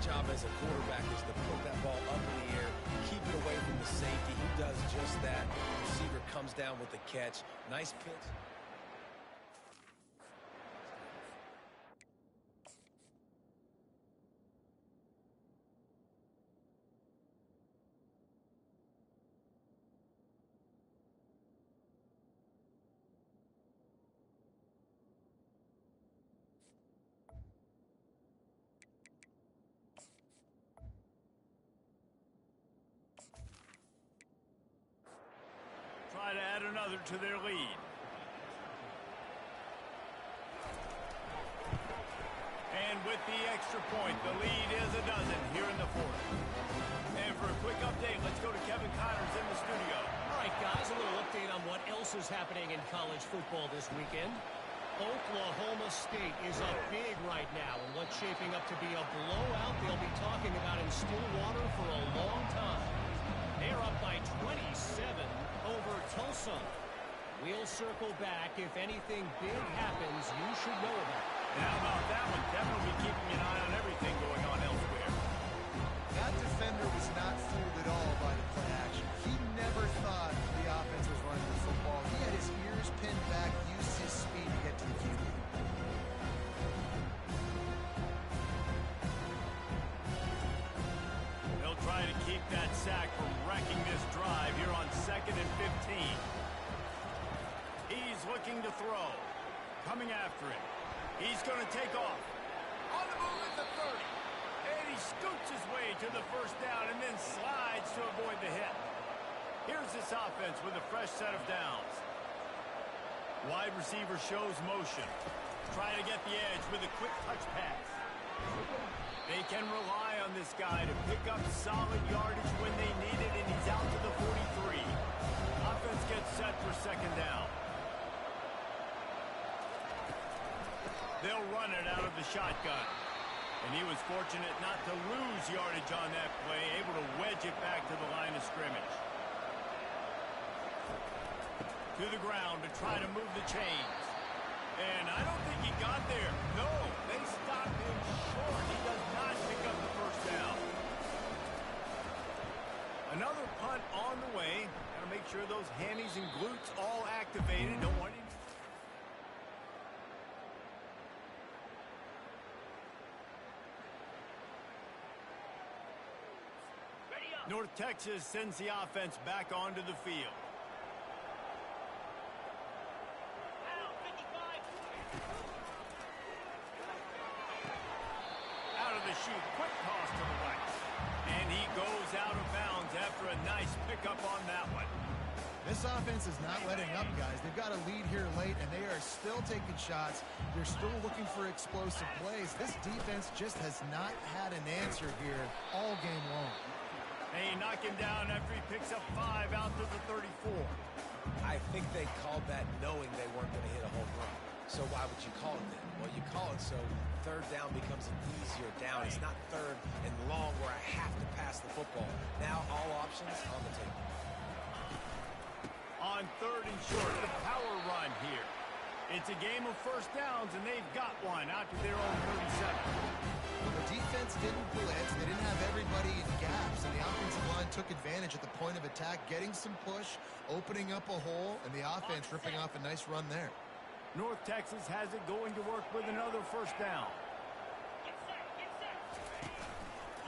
job as a quarterback is to put that ball up in the air, keep it away from the safety. He does just that. Receiver comes down with the catch. Nice pitch. Try to add another to their lead. And with the extra point, the lead is a dozen here in the fourth. And for a quick update, let's go to Kevin Connors in the studio. All right, guys, a little update on what else is happening in college football this weekend. Oklahoma State is up big right now in what's shaping up to be a blowout they'll be talking about in Stillwater for a long time. They're up by 27 over Tulsa. We'll circle back. If anything big happens, you should know about it. And how about that one? Kevin will be keeping an eye on everything going on elsewhere. That defender was not fooled at all by the play action. He never thought the offense was running the football. He had his ears pinned back, used his speed to get to the QB. They'll try to keep that sack from wrecking this drive here on 2nd and 15. He's looking to throw. Coming after it. He's going to take off. On the move at the 30. And he scoots his way to the first down and then slides to avoid the hit. Here's this offense with a fresh set of downs. Wide receiver shows motion. Trying to get the edge with a quick touch pass. They can rely on this guy to pick up solid yardage when they need it, and he's out to the 43. Offense gets set for second down. They'll run it out of the shotgun. And he was fortunate not to lose yardage on that play, able to wedge it back to the line of scrimmage. To the ground to try to move the chains. And I don't think he got there. No, they stopped him short. He does not pick up the first down. Another punt on the way. Got to make sure those hammies and glutes all activated. Don't want him. North Texas sends the offense back onto the field. Out of the chute, quick toss to the right. And he goes out of bounds after a nice pickup on that one. This offense is not letting up, guys. They've got a lead here late, and they are still taking shots. They're still looking for explosive plays. This defense just has not had an answer here all game long. They knock him down after he picks up 5 out to the 34. I think they called that knowing they weren't going to hit a home run. So why would you call it that? Well, you call it so third down becomes an easier down. It's not third and long where I have to pass the football. Now all options on the table. On 3rd and short, the power run here. It's a game of first downs, and they've got one out to their own 37. The defense didn't blitz. They didn't have everybody in gaps, and the offensive line took advantage at the point of attack, getting some push, opening up a hole, and the offense ripping off a nice run there. North Texas has it going to work with another first down.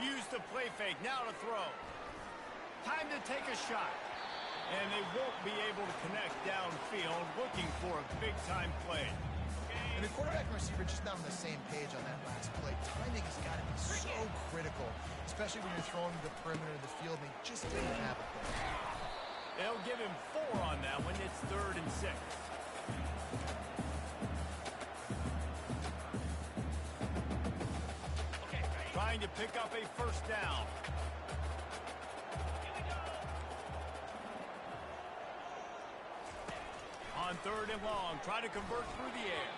Use the play fake, now to throw. Time to take a shot. And they won't be able to connect downfield, looking for a big-time play. And the quarterback and receiver just not on the same page on that last play. Timing has got to be so critical, especially when you're throwing to the perimeter of the field. They just didn't have it there. They'll give him 4 on that one. It's 3rd and 6. Trying to pick up a first down. On 3rd and long, try to convert through the air.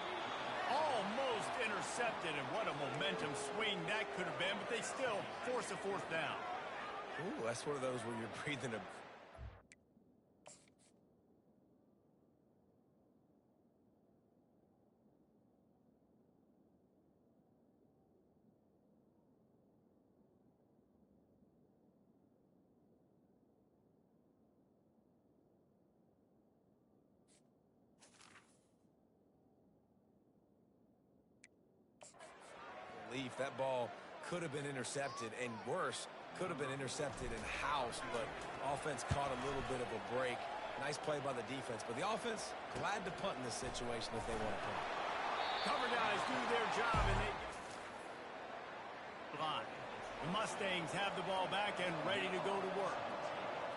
Almost intercepted, and what a momentum swing that could have been, but they still force a 4th down. Ooh, that's one of those where you're breathing a... relief. That ball could have been intercepted, and worse, could have been intercepted and housed, but offense caught a little bit of a break. Nice play by the defense, but the offense glad to punt in this situation if they want to punt. Cover guys do their job, and they line. The Mustangs have the ball back and ready to go to work.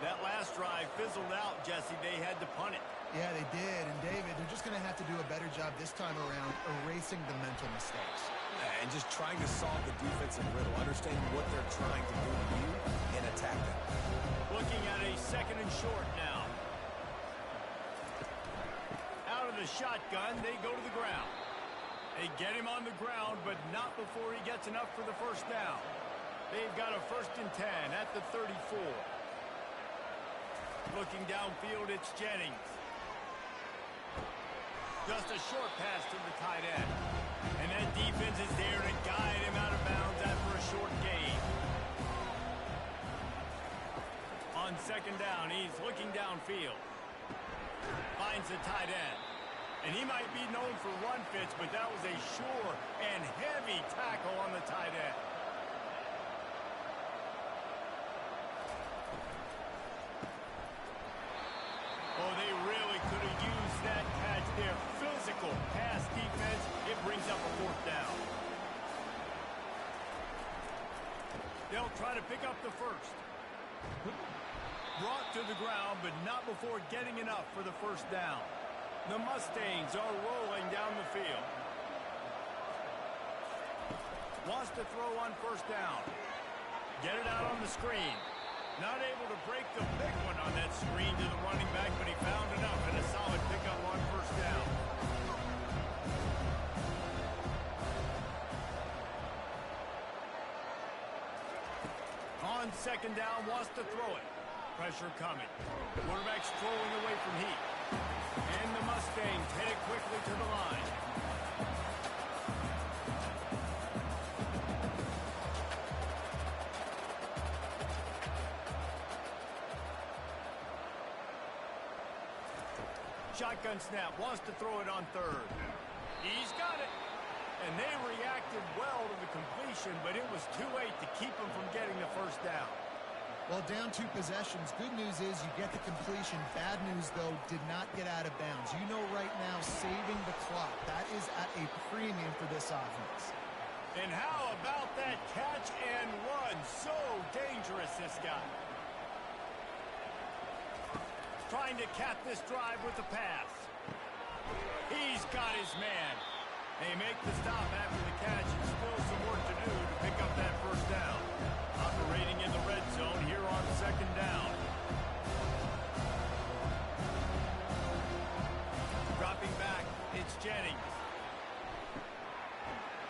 That last drive fizzled out, Jesse. They had to punt it. Yeah, they did. And, David, they're just going to have to do a better job this time around erasing the mental mistakes. And just trying to solve the defensive riddle, understanding what they're trying to do to you and attack them. Looking at a 2nd and short now. Out of the shotgun, they go to the ground. They get him on the ground, but not before he gets enough for the first down. They've got a 1st and 10 at the 34. Looking downfield, it's Jennings. Just a short pass to the tight end. And that defense is there to guide him out of bounds after a short gain. On 2nd down, he's looking downfield. Finds the tight end. And he might be known for run fits, but that was a sure and heavy tackle on the tight end. Oh, they really could have used that catch there. Physical pass defense. It brings up a 4th down. They'll try to pick up the 1st. Brought to the ground, but not before getting enough for the 1st down. The Mustangs are rolling down the field. Wants to throw on 1st down. Get it out on the screen. Not able to break the big one on that screen to the running back, but he found enough and a solid pickup on 1st down. On 2nd down, wants to throw it. Pressure coming. Quarterback strolling away from heat. And the Mustangs headed quickly to the line. Shotgun snap, wants to throw it on 3rd. He's got it. And they reacted well to the completion, but it was too late to keep him from getting the 1st down. Well, down 2 possessions. Good news is you get the completion. Bad news, though, did not get out of bounds. You know right now, saving the clock, that is at a premium for this offense. And how about that catch and run? So dangerous, this guy. Trying to cap this drive with the pass. He's got his man. They make the stop after the catch, and still some work to do to pick up that 1st down. Operating in the red zone here on 2nd down. Dropping back, it's Jennings.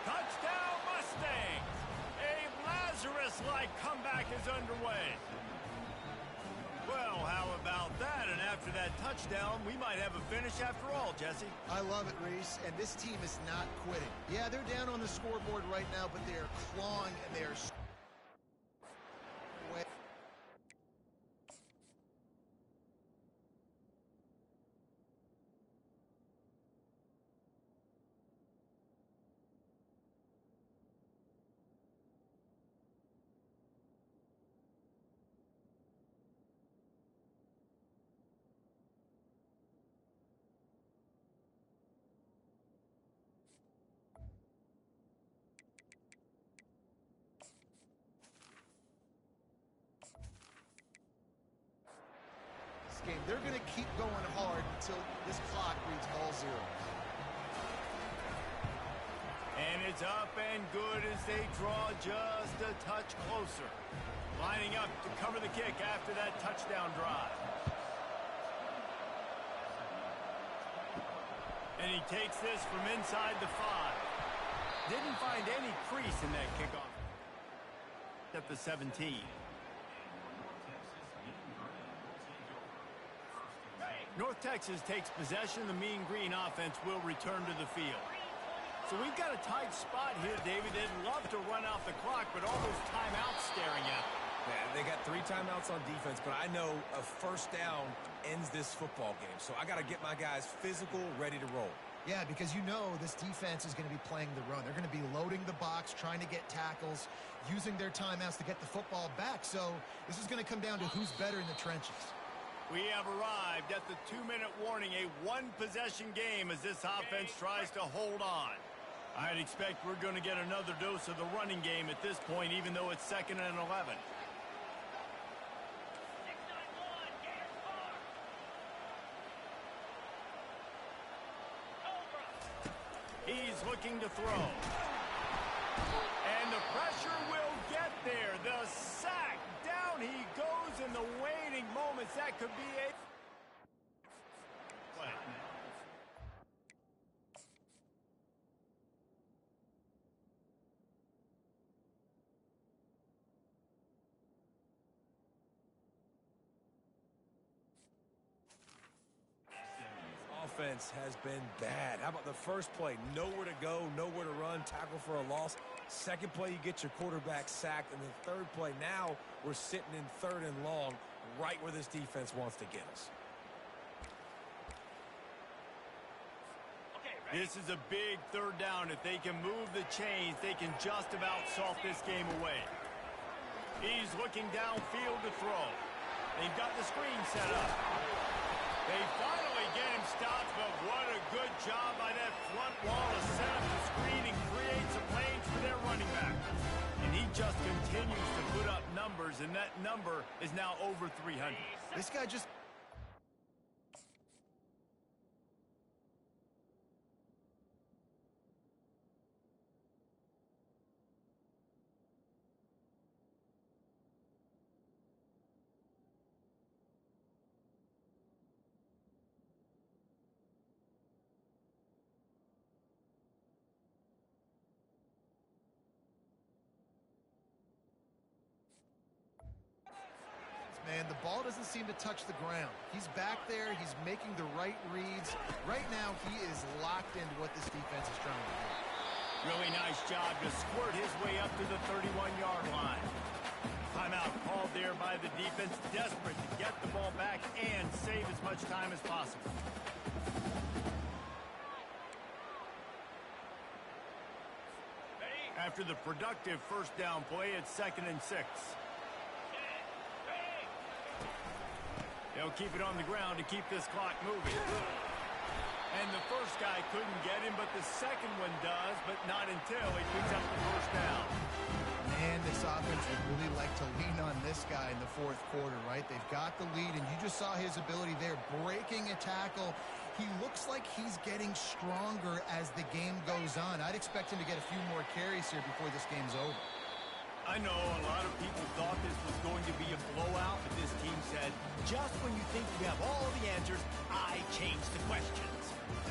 Touchdown Mustangs! A Lazarus-like comeback is underway. Well, how about that? And after that touchdown, we might have a finish after all, Jesse. I love it, Reese, and this team is not quitting. Yeah, they're down on the scoreboard right now, but they are clawing and they are... game. They're going to keep going hard until this clock reads all zeros. And it's up and good as they draw just a touch closer. Lining up to cover the kick after that touchdown drive. And he takes this from inside the 5. Didn't find any crease in that kickoff. At the 17. North Texas takes possession. The Mean Green offense will return to the field. So we've got a tight spot here, David. They'd love to run out the clock, but all those timeouts staring at them. Man, they got 3 timeouts on defense, but I know a first down ends this football game. So I got to get my guys physical, ready to roll. Yeah, because you know this defense is going to be playing the run. They're going to be loading the box, trying to get tackles, using their timeouts to get the football back. So this is going to come down to who's better in the trenches. We have arrived at the 2-minute warning, a one-possession game as this offense tries to hold on. I'd expect we're going to get another dose of the running game at this point, even though it's 2nd and 11. He's looking to throw. And the pressure will get there. The sack. Down he goes in the waiting moments. That could be a play. Offense has been bad. How about the first play? Nowhere to go, nowhere to run, tackle for a loss. Second play, you get your quarterback sacked. And the third play, now we're sitting in 3rd and long, right where this defense wants to get us. This is a big 3rd down. If they can move the chains, they can just about salt this game away. He's looking downfield to throw. They've got the screen set up. They finally get him stopped, but what a good job by that front wall to set up the screen and create some lanes for their running back. And he just continues to put up numbers, and that number is now over 300. This guy just... Man, the ball doesn't seem to touch the ground. He's back there. He's making the right reads. Right now, he is locked into what this defense is trying to do. Really nice job to squirt his way up to the 31-yard line. Timeout called there by the defense, desperate to get the ball back and save as much time as possible. After the productive first down play, it's 2nd and 6. They'll keep it on the ground to keep this clock moving. And the first guy couldn't get him, but the second one does, but not until he picks up the first down. Man, this offense would really like to lean on this guy in the 4th quarter, right? They've got the lead, and you just saw his ability there, breaking a tackle. He looks like he's getting stronger as the game goes on. I'd expect him to get a few more carries here before this game's over. I know a lot of people thought this was going to be a blowout, but this team said, just when you think you have all the answers, I changed the questions.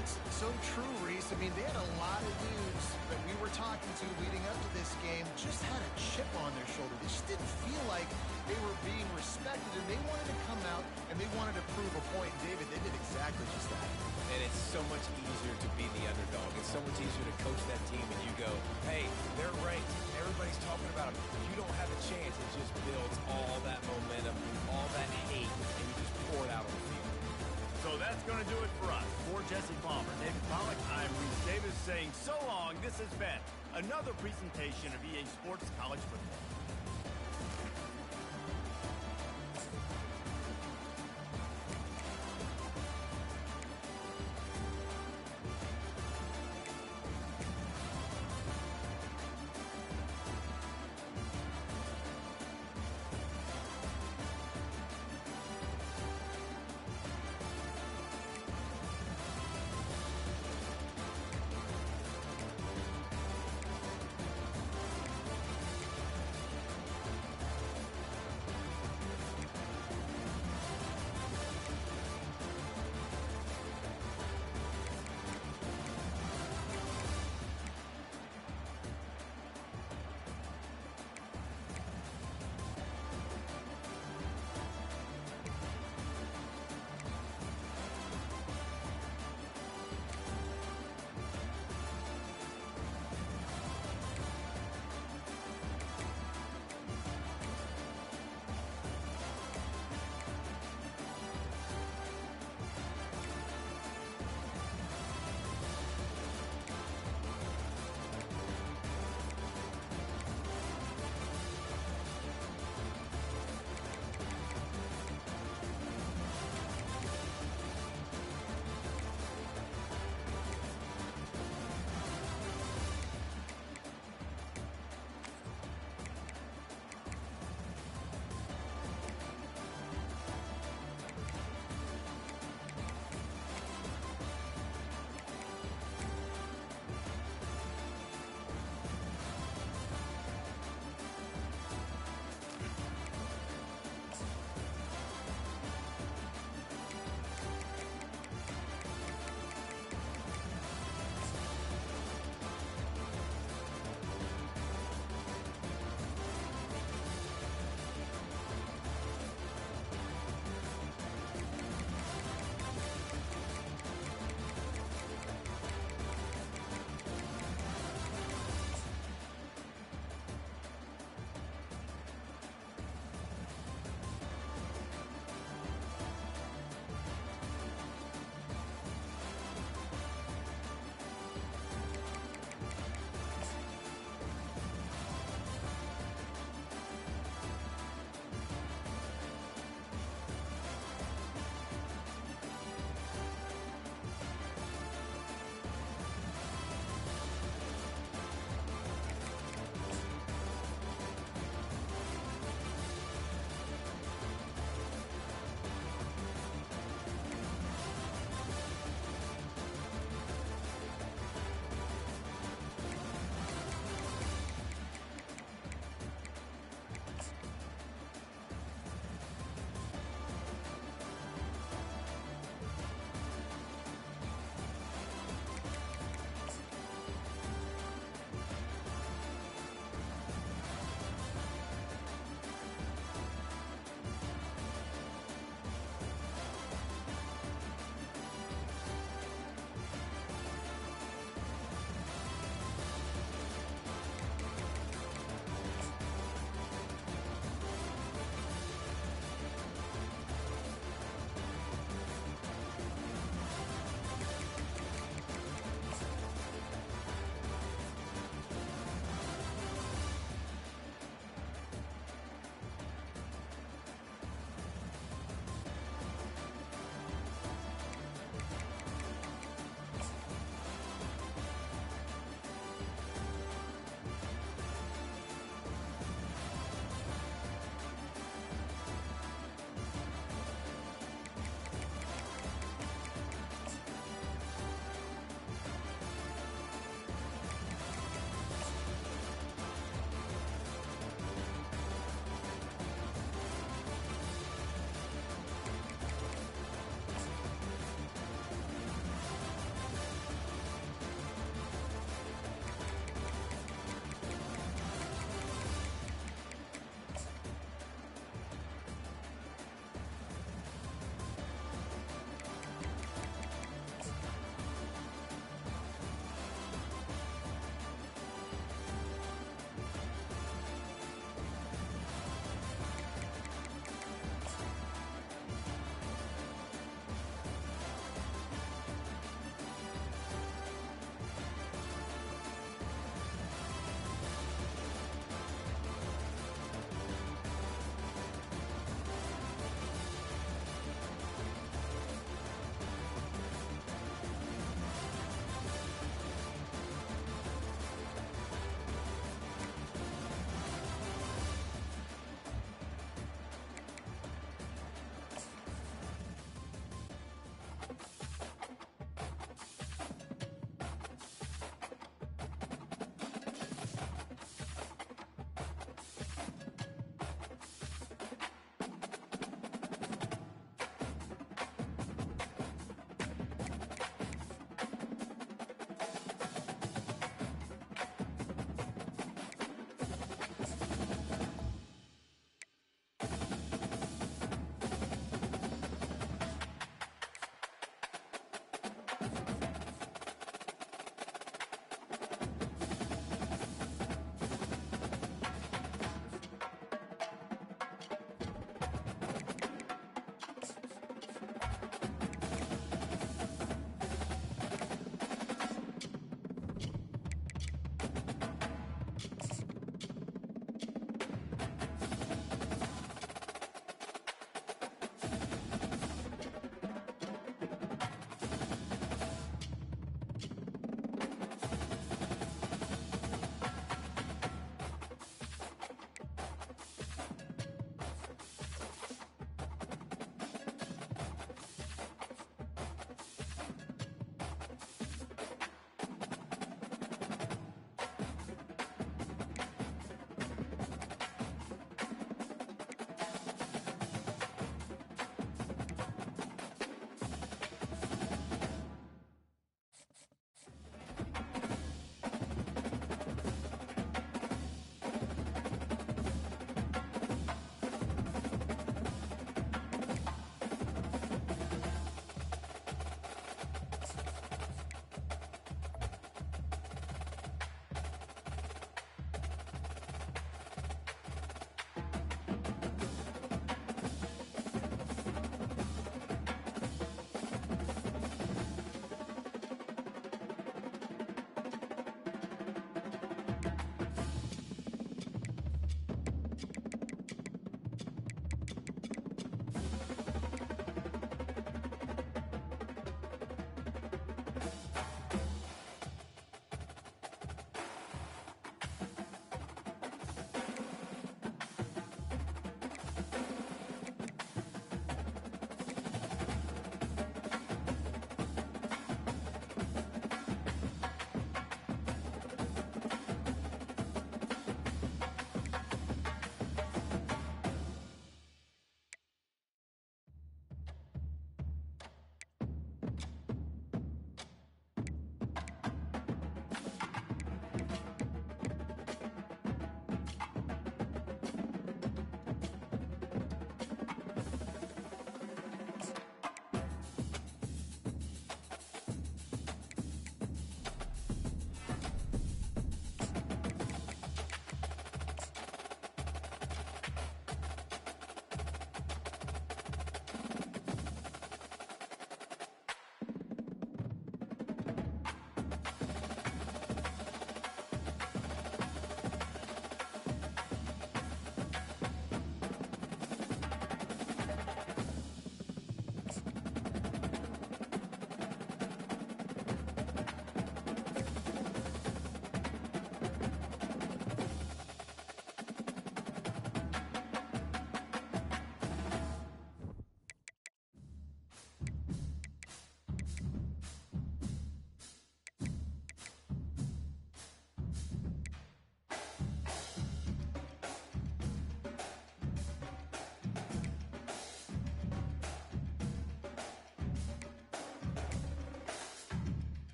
It's so true, Reese. I mean, they had a lot of dudes that we were talking to leading up to this game just had a chip on their shoulder. They just didn't feel like they were being respected, and they wanted to come out, and they wanted to prove a point. And David, they did exactly just that. And it's so much easier to be the underdog. It's so much easier to coach that team and you go, hey, they're ranked. Everybody's talking about them. You don't have a chance. It just builds all that momentum, all that hate, and you just pour it out on the field. So that's going to do it for us. For Jesse Palmer, David Pollack, I'm Reese Davis saying so long. This has been another presentation of EA Sports College Football.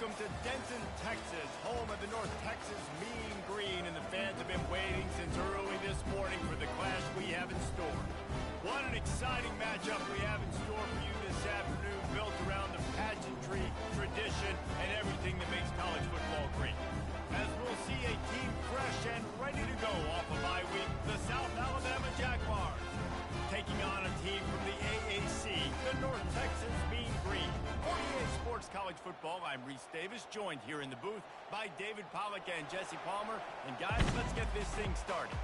Welcome to Denton, Texas, home of the North Texas Mean Green, and the fans have been waiting since early this morning for the clash we have in store. What an exciting matchup we have in store for you this afternoon, built around the pageantry, tradition, and everything that makes college football great. As we'll see a team fresh and ready to go off a bye week, the South Alabama Jaguars, taking on a team from the AAC, the North Texas Mean Green. 48 Sports College Football, I'm Reese Davis, joined here in the booth by David Pollack and Jesse Palmer. And guys, let's get this thing started.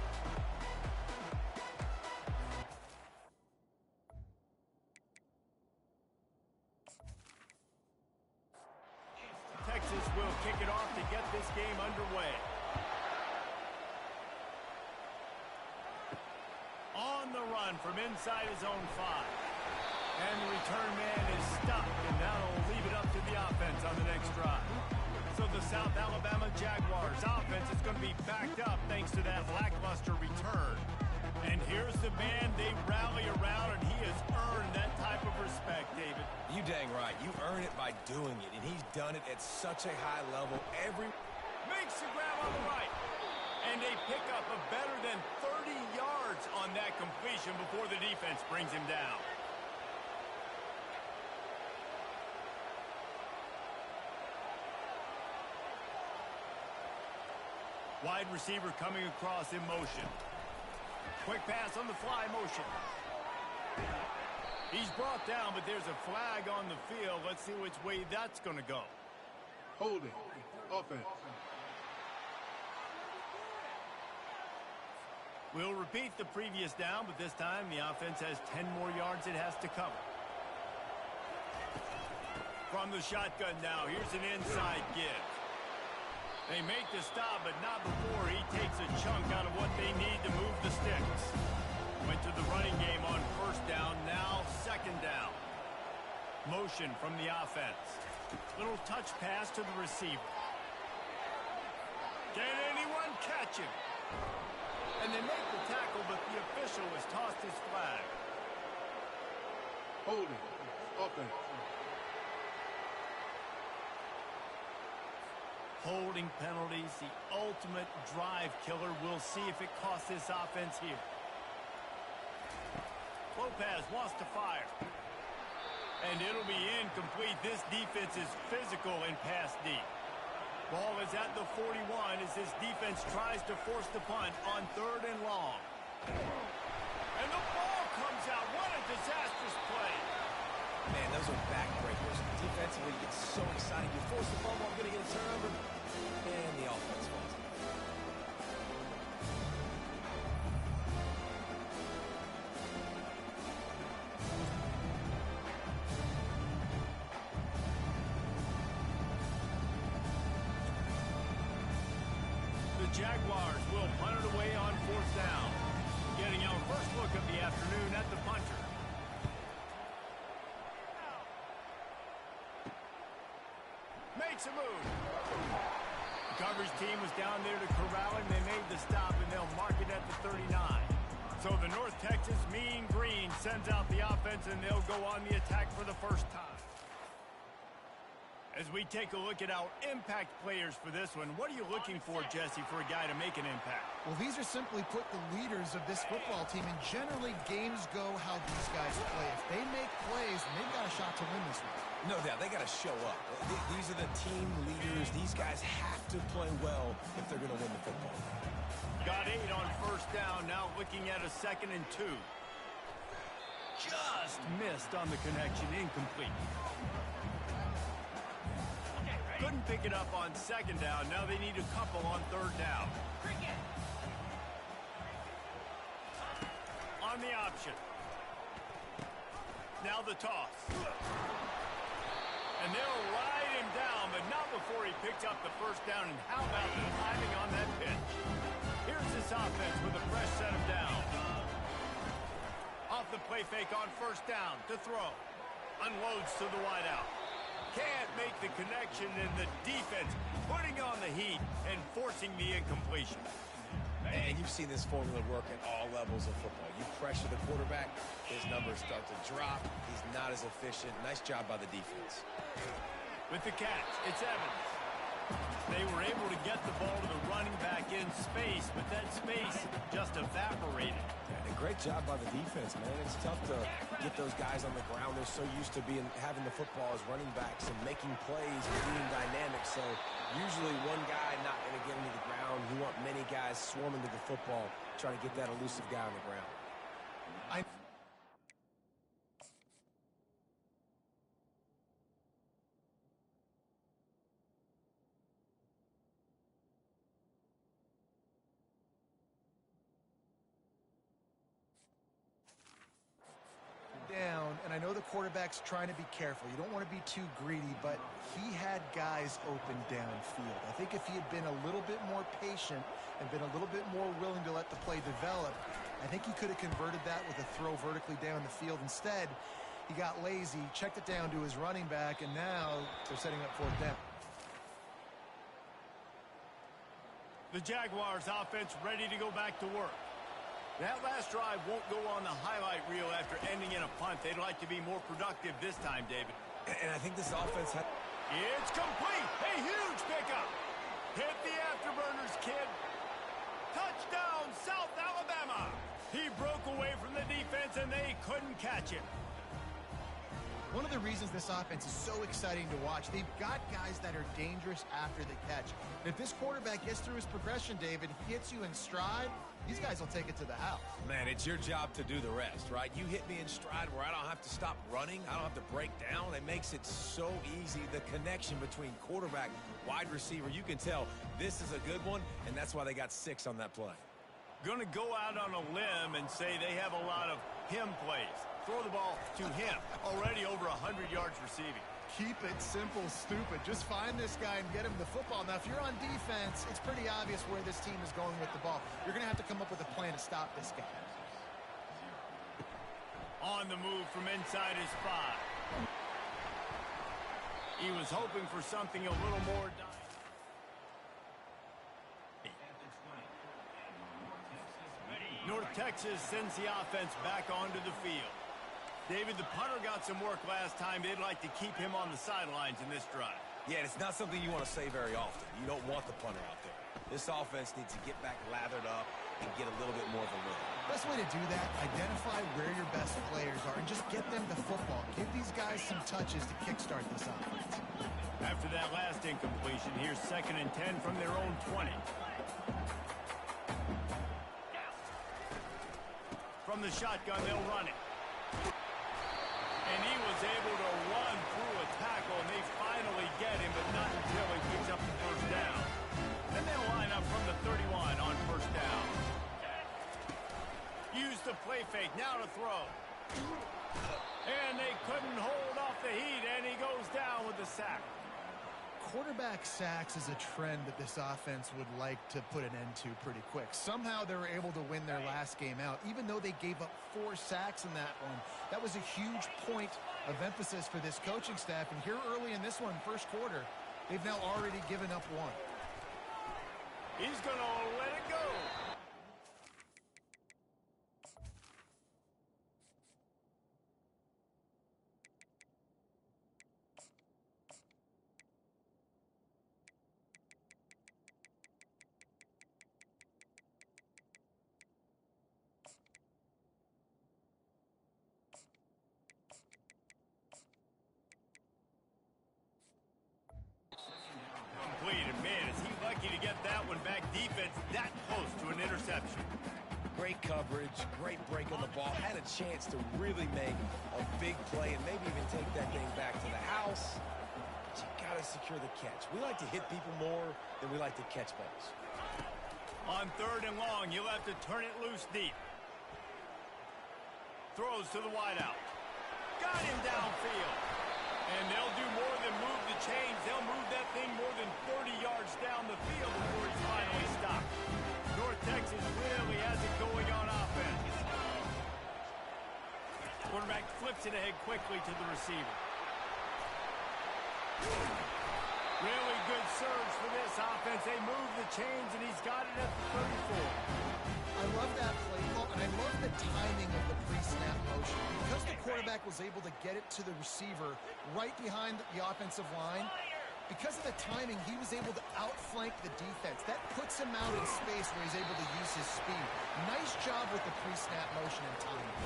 Texas will kick it off to get this game underway. On the run from inside his own 5. And the return man is stopped, and that'll leave it up to the offense on the next drive. So the South Alabama Jaguars offense is going to be backed up thanks to that lackluster return. And here's the man they rally around, and he has earned that type of respect, David. You dang right. You earn it by doing it, and he's done it at such a high level. Makes the grab on the right. And a pickup of better than 30 yards on that completion before the defense brings him down. Wide receiver coming across in motion. Quick pass on the fly motion. He's brought down, but there's a flag on the field. Let's see which way that's going to go. Holding. Offense. We'll repeat the previous down, but this time the offense has 10 more yards it has to cover. From the shotgun now, here's an inside give. They make the stop, but not before he takes a chunk out of what they need to move the sticks. Went to the running game on first down, now second down. Motion from the offense. Little touch pass to the receiver. Can anyone catch him? And they make the tackle, but the official has tossed his flag. Holding. Offense. Holding penalties, the ultimate drive killer. We'll see if it costs this offense here. Lopez wants to fire. And it'll be incomplete. This defense is physical and pass deep. Ball is at the 41 as this defense tries to force the punt on 3rd and long. And the ball comes out. What a disastrous play. Man, those are backbreakers. Defensively, you get so excited. You force the fumble, I'm going to get a turnover, and the offense falls. The Jaguars will punt it away on 4th down. Getting our first look of the afternoon at the punter. Makes a move. The coverage team was down there to corral him. They made the stop, and they'll mark it at the 39. So the North Texas Mean Green sends out the offense, and they'll go on the attack for the first time. As we take a look at our impact players for this one, what are you looking for, Jesse, for a guy to make an impact? Well, these are simply put the leaders of this football team, and generally games go how these guys play. If they make plays, then they've got a shot to win this one. No doubt, they got to show up. These are the team leaders. These guys have to play well if they're going to win the football. Got 8 on first down, now looking at a 2nd and 2. Just missed on the connection, incomplete. Couldn't pick it up on 2nd down. Now they need a couple on 3rd down. On the option. Now the toss. And they'll ride him down, but not before he picks up the first down. And how about the timing on that pitch? Here's this offense with a fresh set of downs. Off the play fake on first down to throw. Unloads to the wideout. Can't make the connection, and the defense putting on the heat and forcing the incompletion. And you've seen this formula work at all levels of football. You pressure the quarterback, his numbers start to drop. He's not as efficient. Nice job by the defense. With the catch, it's Evans. They were able to get the ball to the running back in space, but that space just evaporated. And a great job by the defense, man. It's tough to get those guys on the ground. They're so used to having the football as running backs and making plays and being dynamic. So usually one guy not going to get into the ground. You want many guys swarming to the football, trying to get that elusive guy on the ground. Down, and I know the quarterback's trying to be careful. You don't want to be too greedy, but he had guys open downfield. I think if he had been a little bit more patient and been a little bit more willing to let the play develop, I think he could have converted that with a throw vertically down the field. Instead, he got lazy, checked it down to his running back, and now they're setting up fourth down. The Jaguars offense ready to go back to work. That last drive won't go on the highlight reel after ending in a punt. They'd like to be more productive this time, David. And I think this offense had... It's complete. A huge pickup. Hit the afterburners, kid. Touchdown, South Alabama. He broke away from the defense, and they couldn't catch him. One of the reasons this offense is so exciting to watch, they've got guys that are dangerous after the catch. If this quarterback gets through his progression, David, hits you in stride, these guys will take it to the house. Man, it's your job to do the rest, right? You hit me in stride where I don't have to stop running. I don't have to break down. It makes it so easy. The connection between quarterback, wide receiver, you can tell this is a good one, and that's why they got 6 on that play. Gonna go out on a limb and say they have a lot of him plays. Throw the ball to him. Already over 100 yards receiving. Keep it simple, stupid. Just find this guy and get him the football. Now, if you're on defense, it's pretty obvious where this team is going with the ball. You're going to have to come up with a plan to stop this guy. On the move from inside his 5. He was hoping for something a little more. North Texas sends the offense back onto the field. David, the punter got some work last time. They'd like to keep him on the sidelines in this drive. Yeah, it's not something you want to say very often. You don't want the punter out there. This offense needs to get back lathered up and get a little bit more of a look. Best way to do that, identify where your best players are and just get them the football. Give these guys some touches to kickstart this offense. After that last incompletion, here's 2nd and 10 from their own 20. From the shotgun, they'll run it. And he was able to run through a tackle, and they finally get him, but not until he picks up the first down. Then they'll line up from the 31 on first down. Use the play fake, now to throw. And they couldn't hold off the heat, and he goes down with the sack. Quarterback sacks is a trend that this offense would like to put an end to pretty quick. Somehow they were able to win their last game out, even though they gave up 4 sacks in that one. That was a huge point of emphasis for this coaching staff. And here early in this one, first quarter, they've now already given up 1. He's going to let it go. Defense that close to an interception. Great coverage, great break on the ball. Had a chance to really make a big play and maybe even take that thing back to the house. But you got to secure the catch. We like to hit people more than we like to catch balls. On 3rd and long, you'll have to turn it loose deep. Throws to the wideout. Got him downfield. And they'll do more than move the chains. They'll move that thing more than 30 yards down the field before it's finally stopped. North Texas really has it going on offense. Quarterback flips it ahead quickly to the receiver. Really good surge for this offense. They move the chains, and he's got it at the 34. I love that play call, and I love the timing of the pre-snap motion. Because the quarterback was able to get it to the receiver right behind the offensive line. Because of the timing, he was able to outflank the defense. That puts him out in space where he's able to use his speed. Nice job with the pre-snap motion and timing.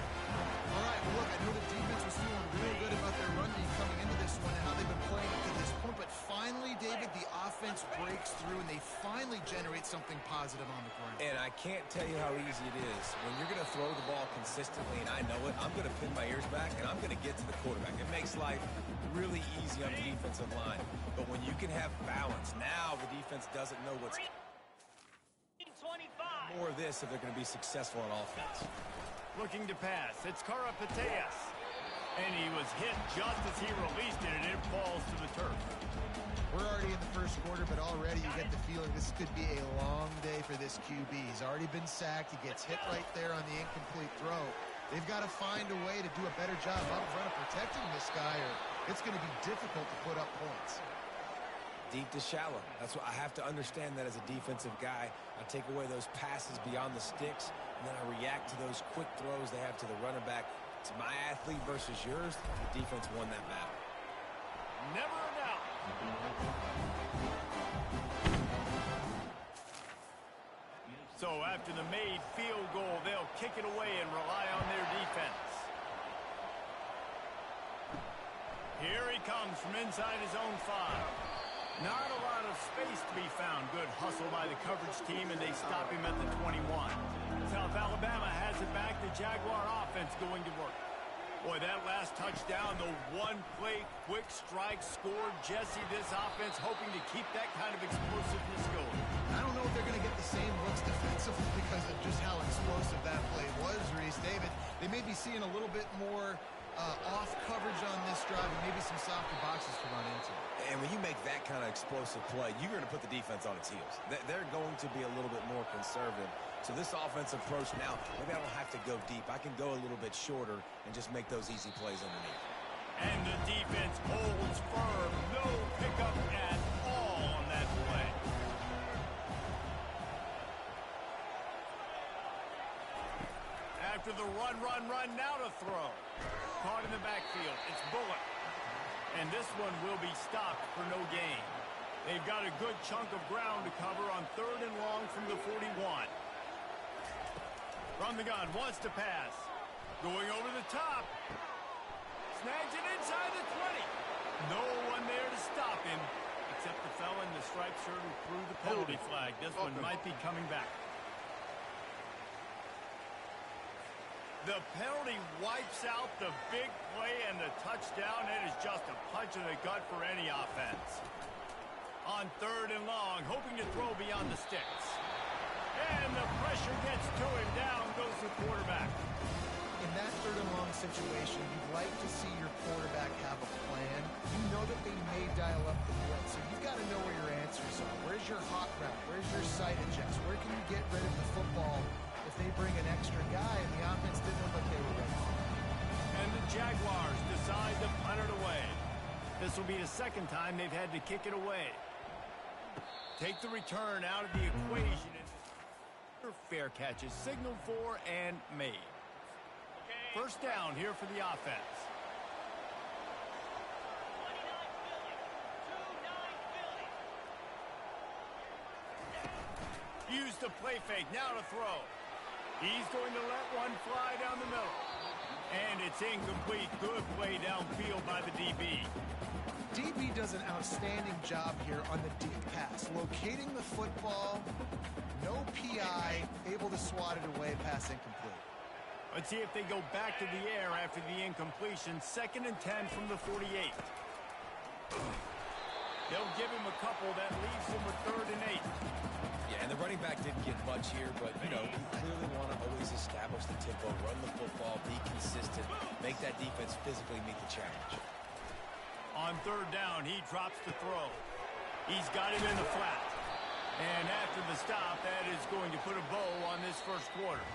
All right, well, look, I know the defense was feeling real good about their run game coming into this one and how they've been playing to this point. But finally, David, the offense breaks through and they finally generate something positive on the ground. And I can't tell you how easy it is. When you're going to throw the ball consistently, and I know it, I'm going to pin my ears back and I'm going to get to the quarterback. It makes life really easy on the defensive line. But when you can have balance, now the defense doesn't know what's more of this if they're going to be successful on offense. Looking to pass. It's Karapateas. And he was hit just as he released it, and it falls to the turf. We're already in the first quarter, but already you get the feeling this could be a long day for this QB. He's already been sacked. He gets hit right there on the incomplete throw. They've got to find a way to do a better job up front of protecting this guy, or it's going to be difficult to put up points. Deep to shallow. That's what I have to understand that as a defensive guy. I take away those passes beyond the sticks, and then I react to those quick throws they have to the running back. It's my athlete versus yours. The defense won that battle. Never a doubt. So after the made field goal, they'll kick it away and rely on their defense. Here he comes from inside his own 5. Not a lot of space to be found. Good hustle by the coverage team, and they stop him at the 21. South Alabama has it back. The Jaguar offense going to work. Boy, that last touchdown, the one-play quick strike scored. Jesse, this offense hoping to keep that kind of explosiveness going. I don't know if they're going to get the same looks defensively because of just how explosive that play was, Reese. David, they may be seeing a little bit more off coverage on this drive and maybe some softer boxes to run into. And when you make that kind of explosive play, you're going to put the defense on its heels. They're going to be a little bit more conservative. So this offensive approach now, maybe I don't have to go deep. I can go a little bit shorter and just make those easy plays underneath. And the defense holds firm. No pickup at all on that play. After the run, now to throw. Caught in the backfield. It's Bullock. And this one will be stopped for no gain. They've got a good chunk of ground to cover on 3rd and long from the 41. From the gun, wants to pass. Going over the top. Snags it inside the 20. No one there to stop him, except the fella in the striped shirt who threw the penalty flag. This one might be coming back. The penalty wipes out the big play and the touchdown. It is just a punch in the gut for any offense. On 3rd and long, hoping to throw beyond the sticks. And the pressure gets to him. Down goes the quarterback. In that 3rd and long situation, you'd like to see your quarterback have a plan. You know that they may dial up the blitz, so you've got to know where your answers are. Where's your hot route? Where's your sight adjust? Where can you get rid of the football if they bring an extra guy and the offense didn't look like they were ready? And the Jaguars decide to punt it away. This will be the 2nd time they've had to kick it away. Take the return out of the equation. Fair catches signaled for and made. 1st down here for the offense. Use the play fake, now to throw. He's going to let one fly down the middle. And it's incomplete. Good play downfield by the DB. DB does an outstanding job here on the deep pass. Locating the football, no PI, able to swat it away, pass incomplete. Let's see if they go back to the air after the incompletion. 2nd and 10 from the 48. They'll give him a couple. That leaves him with 3rd and 8. Yeah, and the running back didn't get much here, but, you know, you clearly want to always establish the tempo, run the football, be consistent, make that defense physically meet the challenge. On 3rd down, he drops the throw. He's got him in the flat. And after the stop, that is going to put a bow on this 1st quarter.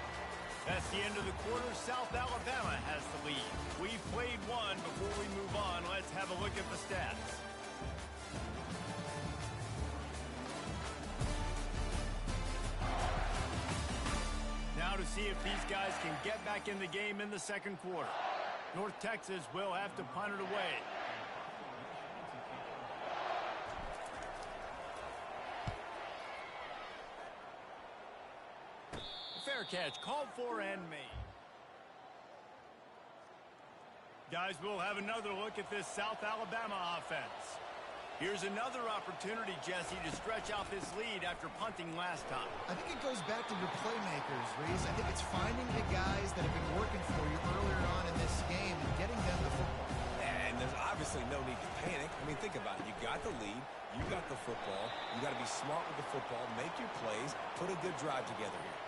That's the end of the quarter. South Alabama has the lead. We've played one. Before we move on, let's have a look at the stats. Now to see if these guys can get back in the game in the 2nd quarter. North Texas will have to punt it away. Fair catch, called for and made. Guys, we'll have another look at this South Alabama offense. Here's another opportunity, Jesse, to stretch out this lead after punting last time. I think it goes back to your playmakers, Reese. I think it's finding the guys that have been working for you earlier on in this game and getting them the football. And there's obviously no need to panic. I mean, think about it. You got the lead. You got the football. You got to be smart with the football. Make your plays. Put a good drive together here.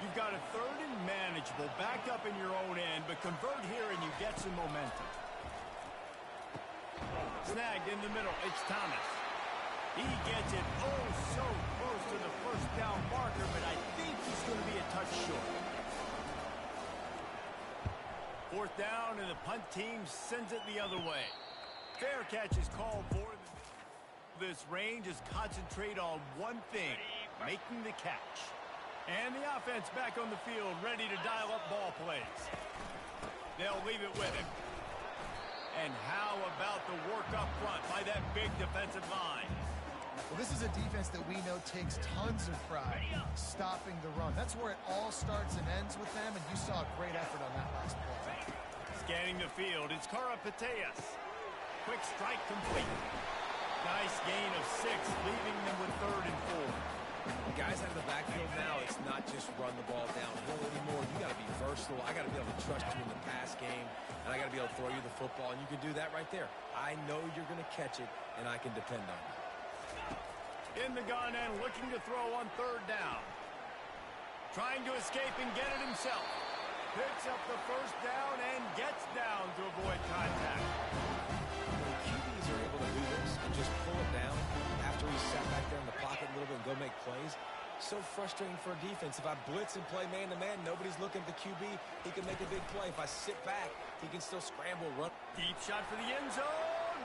You've got a third and manageable, backed up in your own end, but convert here and you get some momentum. Snagged in the middle. It's Thomas. He gets it oh so close to the first down marker, but I think he's going to be a touch short. Fourth down, and the punt team sends it the other way. Fair catch is called for. This range is concentrate on one thing, making the catch. And the offense back on the field, ready to dial up ball plays. They'll leave it with him. And how about the work up front by that big defensive line? Well, this is a defense that we know takes tons of pride stopping the run. That's where it all starts and ends with them, and you saw a great effort on that last play. Scanning the field, it's Karapateas. Quick strike complete. Nice gain of 6, leaving them with 3rd and 4. Guys out of the backfield now, it's not just run the ball downhill anymore. You got to be versatile. I got to be able to trust you in the pass game, and I got to be able to throw you the football, and you can do that right there. I know you're going to catch it, and I can depend on you. In the gun and looking to throw on 3rd down. Trying to escape and get it himself. Picks up the first down and gets down to avoid contact. When QBs are able to do this and just pull it down after he's sat back there in the pocket a little bit and go make plays, so frustrating for a defense. If I blitz and play man-to-man, nobody's looking at the QB. He can make a big play. If I sit back, he can still scramble, run. Deep shot for the end zone.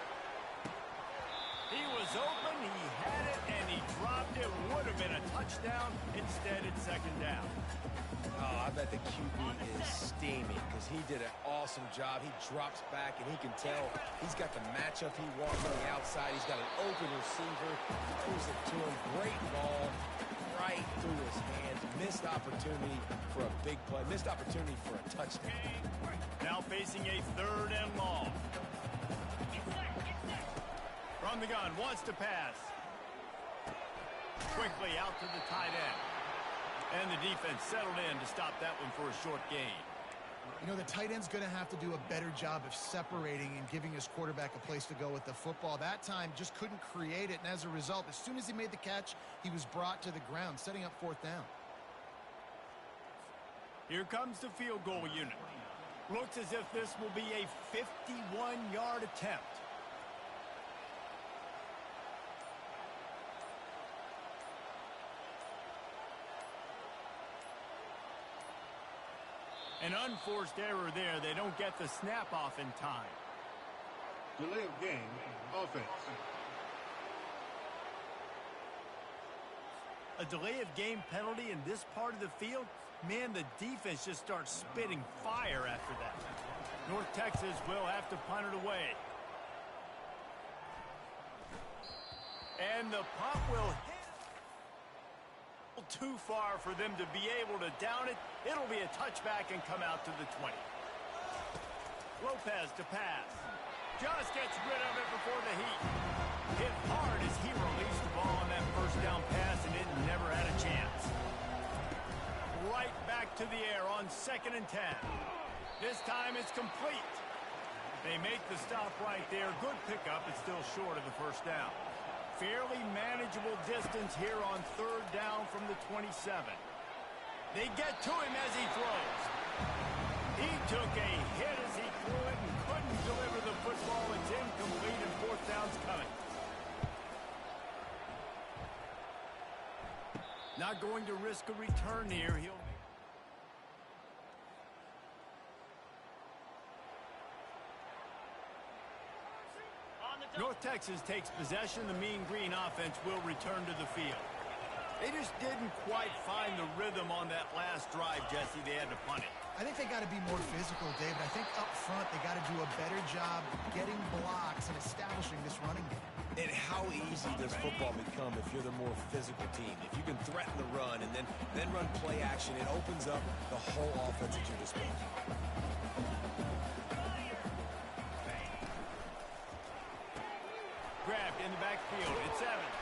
He was open, he had it, and he dropped it. Would have been a touchdown. Instead, it's 2nd down. Oh, I bet the QB is steaming because he did an awesome job. He drops back, and he can tell he's got the matchup he wants on the outside. He's got an open receiver. Throws it to him. Great ball right through his hands. Missed opportunity for a big play. Missed opportunity for a touchdown. Now facing a 3rd and long. From the gun, wants to pass. Quickly out to the tight end. And the defense settled in to stop that one for a short gain. You know, the tight end's going to have to do a better job of separating and giving his quarterback a place to go with the football. That time just couldn't create it, and as a result, as soon as he made the catch, he was brought to the ground, setting up 4th down. Here comes the field goal unit. Looks as if this will be a 51-yard attempt. An unforced error there. They don't get the snap off in time. Delay of game, offense. A delay of game penalty in this part of the field? Man, the defense just starts spitting fire after that. North Texas will have to punt it away. And the punt will hit too far for them to be able to down it. It'll be a touchback and come out to the 20. Lopez to pass. Just gets rid of it before the heat. Hit hard as he released the ball on that first down pass, and it never had a chance. Right back to the air on 2nd and 10. This time it's complete. They make the stop right there. Good pickup. It's still short of the first down. Fairly manageable distance here on 3rd down from the 27. They get to him as he throws. He took a hit as he threw it and couldn't deliver the football. It's incomplete and 4th down's coming. Not going to risk a return here. He'll North Texas takes possession. The Mean Green offense will return to the field. They just didn't quite find the rhythm on that last drive, Jesse. They had to punt it. I think they got to be more physical, David. I think up front they got to do a better job getting blocks and establishing this running game. And how easy does football become if you're the more physical team? If you can threaten the run and then run play action, it opens up the whole offense at your disposal. Grabbed in the backfield. It's Evans.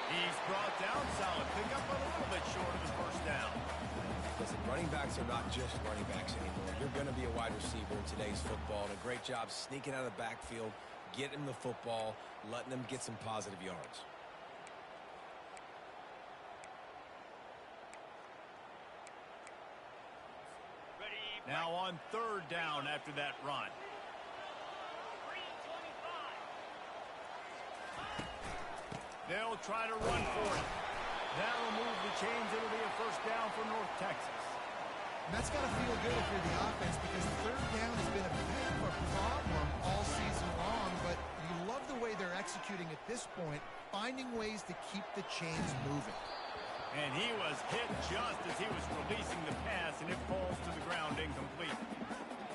He's brought down solid. Pick up a little bit short of the first down. Listen, running backs are not just running backs anymore. You're going to be a wide receiver in today's football, and a great job sneaking out of the backfield, getting the football, letting them get some positive yards. Now on third down after that run. They'll try to run for it. That'll move the chains. It'll be a first down for North Texas. And that's got to feel good if you're the offense, because third down has been a bit of a problem all season long, but you love the way they're executing at this point, finding ways to keep the chains moving. And he was hit just as he was releasing the pass, and it falls to the ground incomplete.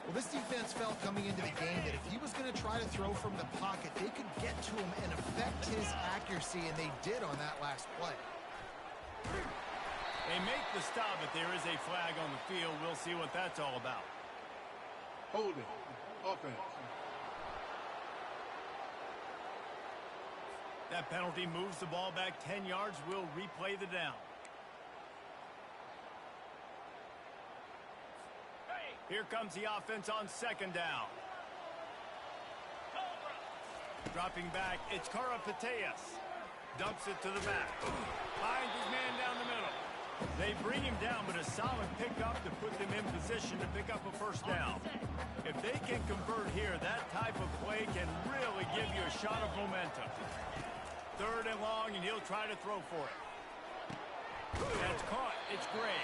Well, this defense felt coming into the game that if he was going to try to throw from the pocket, they could get to him and affect his accuracy, and they did on that last play. They make the stop, but there is a flag on the field. We'll see what that's all about. Holding. Offense. That penalty moves the ball back 10 yards. We'll replay the down. Here comes the offense on second down. Dropping back, it's Karapateas. Dumps it to the back. Finds his man down the middle. They bring him down, but a solid pickup to put them in position to pick up a first down. If they can convert here, that type of play can really give you a shot of momentum. Third and long, and he'll try to throw for it. That's caught. It's Gray.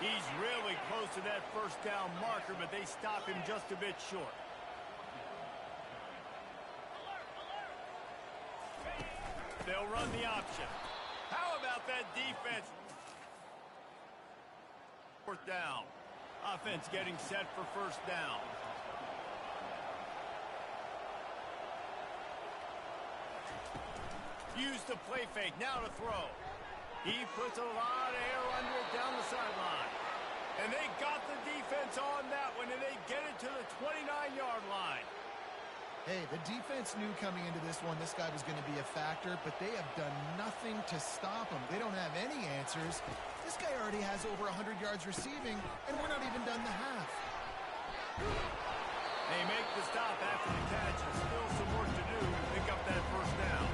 He's really close to that first down marker, but they stop him just a bit short. They'll run the option. How about that defense? Fourth down. Offense getting set for first down. Use the play fake. Now to throw. He puts a lot of air under it down the sideline. And they got the defense on that one, and they get it to the 29-yard line. Hey, the defense knew coming into this one this guy was going to be a factor, but they have done nothing to stop him. They don't have any answers. This guy already has over 100 yards receiving, and we're not even done the half. They make the stop after the catch, and still some work to do to pick up that first down.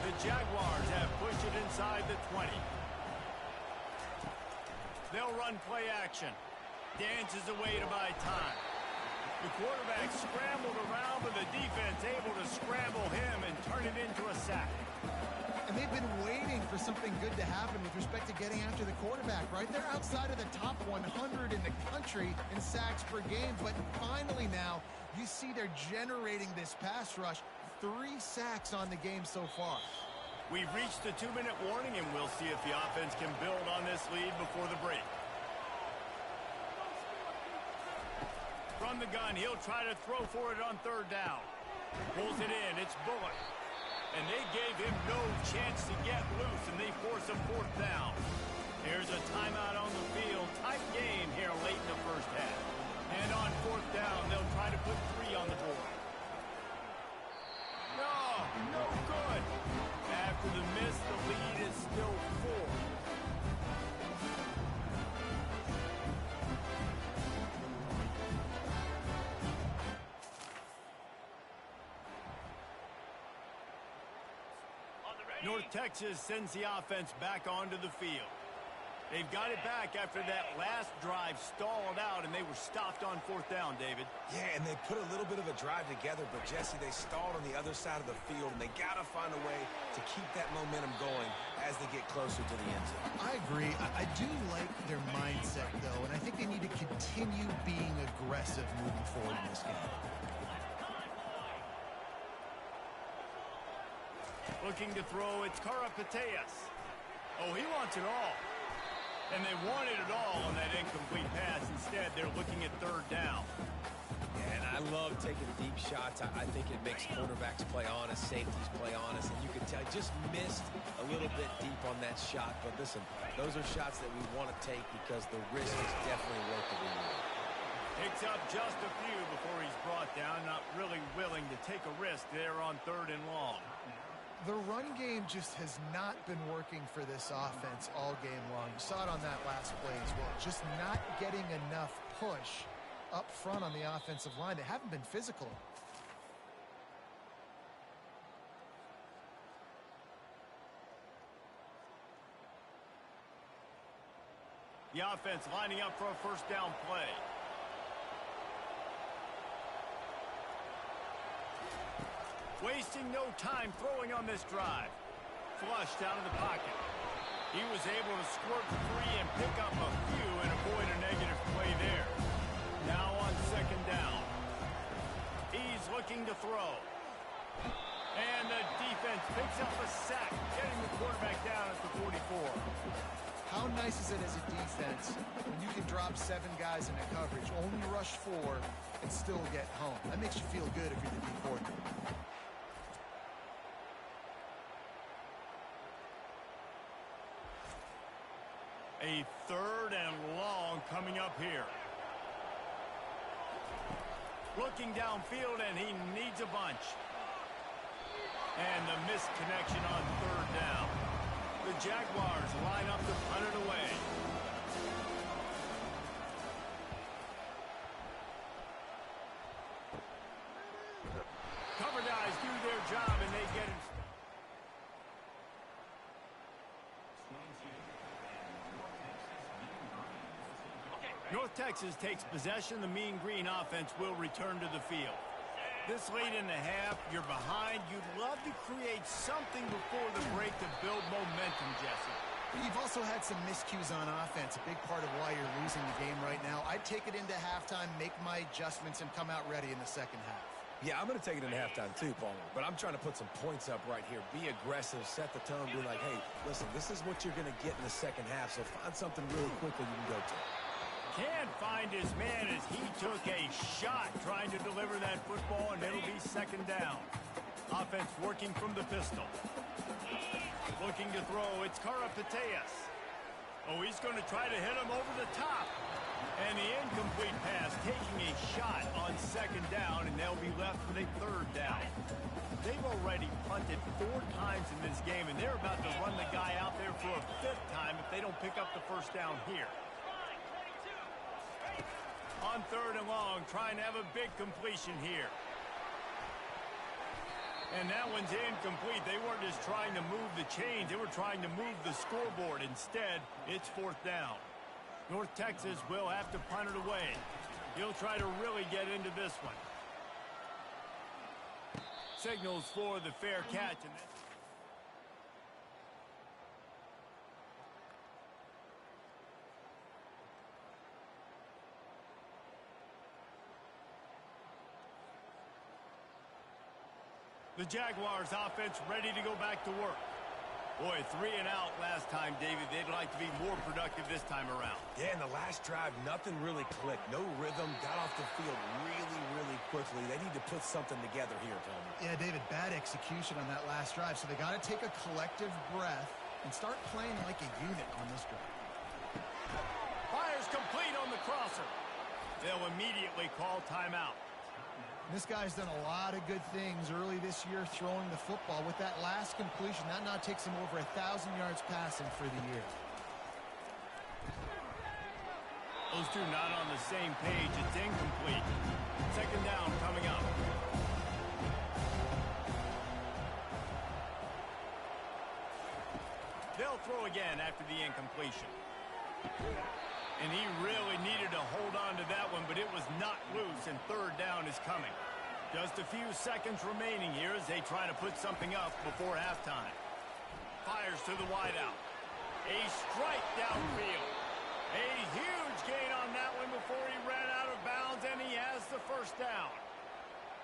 The Jaguars have pushed it inside the 20. They'll run play action. Dances away to buy time. The quarterback scrambled around, but the defense able to scramble him and turn it into a sack. And they've been waiting for something good to happen with respect to getting after the quarterback, right? They're outside of the top 100 in the country in sacks per game, but finally now you see they're generating this pass rush. 3 sacks on the game so far. We've reached the 2-minute warning, and we'll see if the offense can build on this lead before the break. From the gun, he'll try to throw for it on third down. Pulls it in. It's Bullock. And they gave him no chance to get loose, and they force a fourth down. Here's a timeout on the field. Tight game here late in the first half. And on fourth down, they'll try to put 3 on the board. No good. After the miss, the lead is still 4. North Texas sends the offense back onto the field. They've got it back after that last drive stalled out, and they were stopped on fourth down, David. Yeah, and they put a little bit of a drive together, but, Jesse, they stalled on the other side of the field, and they got to find a way to keep that momentum going as they get closer to the end zone. I agree. I do like their mindset, though, and I think they need to continue being aggressive moving forward in this game. Looking to throw, it's Karapateas. Oh, he wants it all. And they wanted it all on that incomplete pass. Instead, they're looking at third down. And I love taking deep shots. I think it makes quarterbacks play honest, safeties play honest, and you can tell just missed a little bit deep on that shot. But listen, those are shots that we want to take because the risk is definitely worth the reward. Picks up just a few before he's brought down, not really willing to take a risk there on third and long. The run game just has not been working for this offense all game long. You saw it on that last play as well. Just not getting enough push up front on the offensive line. They haven't been physical. The offense lining up for a first down play. Wasting no time throwing on this drive. Flushed out of the pocket. He was able to squirt free and pick up a few and avoid a negative play there. Now on second down. He's looking to throw. And the defense picks up a sack, getting the quarterback down at the 44. How nice is it as a defense when you can drop 7 guys into coverage, only rush 4, and still get home? That makes you feel good if you're the D coordinator. A third and long coming up here. Looking downfield, and he needs a bunch. And the missed connection on third down. The Jaguars line up to punt it away. Cover guys do their job, and they get it. North Texas takes possession. The Mean Green offense will return to the field. This late in the half, you're behind. You'd love to create something before the break to build momentum, Jesse. You've also had some miscues on offense, a big part of why you're losing the game right now. I'd take it into halftime, make my adjustments, and come out ready in the second half. Yeah, I'm going to take it into halftime too, Paulie. But I'm trying to put some points up right here. Be aggressive, set the tone, be like, hey, listen, this is what you're going to get in the second half, so find something really quickly you can go to. Can't find his man as he took a shot trying to deliver that football, and it'll be second down. Offense working from the pistol. Looking to throw, it's Karapateas. Oh, he's going to try to hit him over the top. And the incomplete pass taking a shot on second down, and they'll be left with a third down. They've already punted 4 times in this game, and they're about to run the guy out there for a 5th time if they don't pick up the first down here. On third and long, trying to have a big completion here. And that one's incomplete. They weren't just trying to move the chains. They were trying to move the scoreboard. Instead, it's 4th down. North Texas will have to punt it away. He'll try to really get into this one. Signals for the fair catch. The Jaguars offense ready to go back to work. Boy, 3 and out last time, David. They'd like to be more productive this time around. Yeah, in the last drive, nothing really clicked. No rhythm. Got off the field really, really quickly. They need to put something together here, Tony. Yeah, David, bad execution on that last drive. So they got to take a collective breath and start playing like a unit on this drive. Fires complete on the crosser. They'll immediately call timeout. This guy's done a lot of good things early this year throwing the football. With that last completion, that now takes him over 1,000 yards passing for the year. Those two not on the same page. It's incomplete. Second down coming up. They'll throw again after the incompletion. And he really needed to hold on to that one, but it was not loose, and third down is coming. Just a few seconds remaining here as they try to put something up before halftime. Fires to the wideout. A strike downfield. A huge gain on that one before he ran out of bounds, and he has the first down.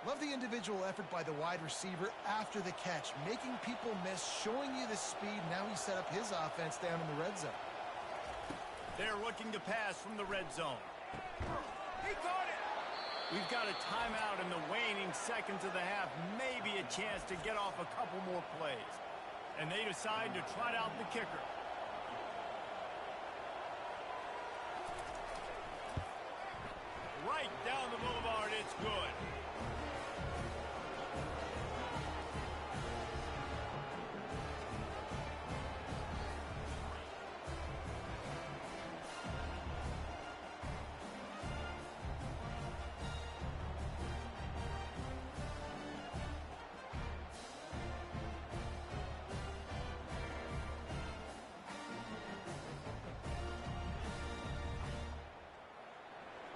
Love the individual effort by the wide receiver after the catch, making people miss, showing you the speed. Now he set up his offense down in the red zone. They're looking to pass from the red zone. He caught it! We've got a timeout in the waning seconds of the half. Maybe a chance to get off a couple more plays. And they decide to trot out the kicker. Right down the boulevard, it's good.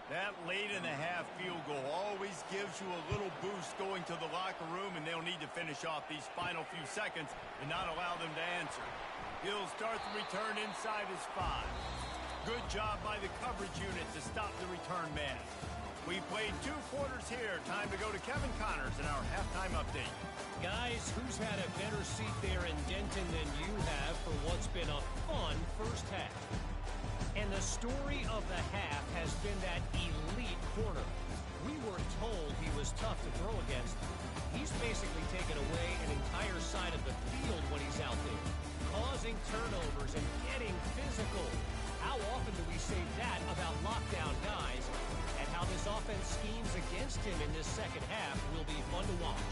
That late in the half field goal always gives you a little boost going to the locker room, and they'll need to finish off these final few seconds and not allow them to answer. He'll start the return inside his 5. Good job by the coverage unit to stop the return man. We played 2 quarters here. Time to go to Kevin Connors in our halftime update. Guys, who's had a better seat there in Denton than you have for what's been a fun first half? And the story of the half has been that elite corner. We were told he was tough to throw against. He's basically taken away an entire side of the field when he's out there, causing turnovers and getting physical. How often do we say that about lockdown guys? And how this offense schemes against him in this second half will be fun to watch.